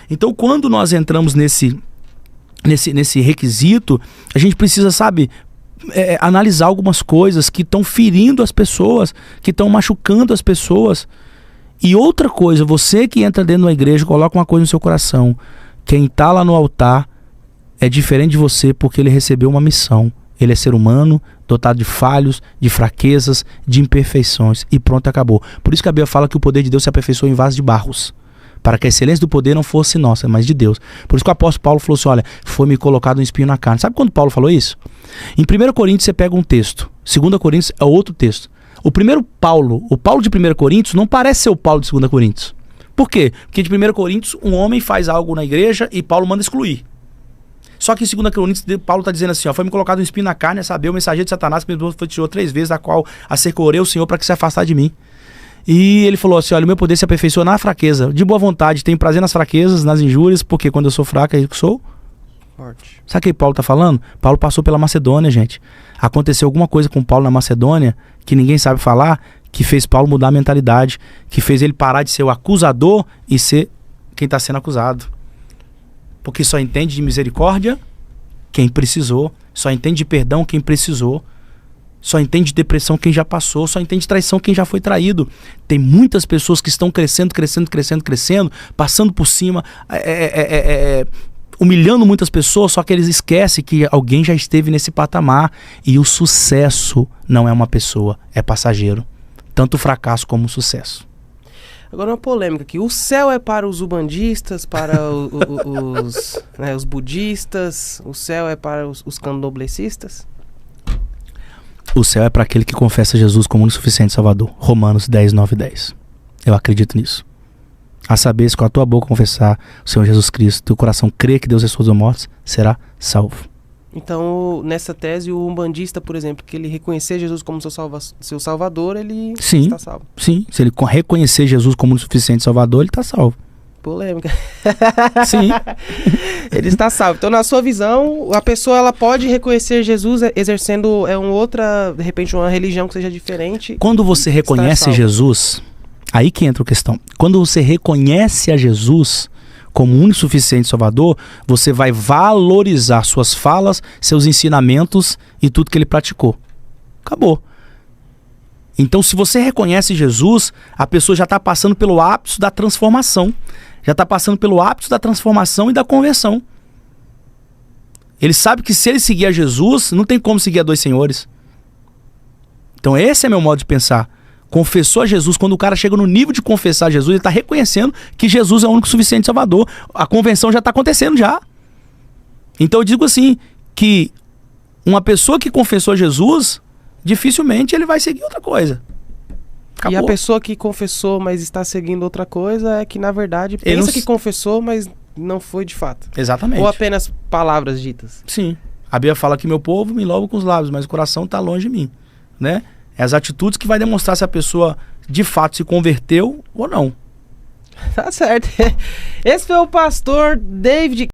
Então, quando nós entramos nesse requisito, a gente precisa, sabe, analisar algumas coisas que estão ferindo as pessoas, que estão machucando as pessoas. E outra coisa, você que entra dentro da igreja, coloca uma coisa no seu coração. Quem está lá no altar é diferente de você porque ele recebeu uma missão. Ele é ser humano, dotado de falhos, de fraquezas, de imperfeições. E pronto, acabou. Por isso que a Bíblia fala que o poder de Deus se aperfeiçoou em vasos de barros. Para que a excelência do poder não fosse nossa, mas de Deus. Por isso que o apóstolo Paulo falou assim, olha, foi-me colocado um espinho na carne. Sabe quando Paulo falou isso? Em 1 Coríntios você pega um texto. 2 Coríntios é outro texto. O Paulo de 1 Coríntios não parece ser o Paulo de 2 Coríntios. Por quê? Porque de 1 Coríntios um homem faz algo na igreja e Paulo manda excluir. Só que em 2 Coríntios, Paulo está dizendo assim, ó, foi-me colocado um espinho na carne, a saber, o mensageiro de Satanás que me tirou 3 vezes, a qual assecorei o Senhor para que se afastasse de mim. E ele falou assim, olha, o meu poder se aperfeiçoa na fraqueza, de boa vontade, tenho prazer nas fraquezas, nas injúrias, porque quando eu sou fraco, eu sou forte. Sabe o que Paulo está falando? Paulo passou pela Macedônia, gente. Aconteceu alguma coisa com Paulo na Macedônia, que ninguém sabe falar, que fez Paulo mudar a mentalidade, que fez ele parar de ser o acusador e ser quem está sendo acusado. Porque só entende de misericórdia quem precisou, só entende de perdão quem precisou, só entende de depressão quem já passou, só entende de traição quem já foi traído. Tem muitas pessoas que estão crescendo, passando por cima, humilhando muitas pessoas, só que eles esquecem que alguém já esteve nesse patamar. E o sucesso não é uma pessoa, é passageiro. Tanto o fracasso como o sucesso. Agora uma polêmica aqui. O céu é para os ubandistas, para os budistas? O céu é para os candomblecistas? O céu é para aquele que confessa Jesus como único e suficiente Salvador. Romanos 10, 9 e 10. Eu acredito nisso. A saber, se com a tua boca confessar o Senhor Jesus Cristo, teu coração crê que Deus ressuscitou dos mortos, será salvo. Então, nessa tese, o umbandista, por exemplo, que ele reconhecer Jesus como seu Salvador, ele está salvo. Sim, se ele reconhecer Jesus como o suficiente Salvador, ele está salvo. Polêmica. Sim. Ele está salvo. Então, na sua visão, a pessoa ela pode reconhecer Jesus exercendo de repente, uma religião que seja diferente. Quando você reconhece Jesus, aí que entra a questão. Quando você reconhece a Jesus como único e suficiente Salvador, você vai valorizar suas falas, seus ensinamentos e tudo que ele praticou. Acabou. Então, se você reconhece Jesus, a pessoa já está passando pelo ápice da transformação. Já está passando pelo ápice da transformação e da conversão. Ele sabe que se ele seguir a Jesus, não tem como seguir a dois senhores. Então, esse é meu modo de pensar. Confessou a Jesus, quando o cara chega no nível de confessar a Jesus, ele está reconhecendo que Jesus é o único suficiente Salvador. A convenção já está acontecendo já. Então eu digo assim, que uma pessoa que confessou a Jesus, dificilmente ele vai seguir outra coisa. Acabou. E a pessoa que confessou, mas está seguindo outra coisa, é que na verdade pensa que confessou, mas não foi de fato. Exatamente. Ou apenas palavras ditas. Sim. A Bíblia fala que meu povo me louva com os lábios, mas o coração está longe de mim, né? É as atitudes que vai demonstrar se a pessoa de fato se converteu ou não. Tá certo. Esse foi o pastor David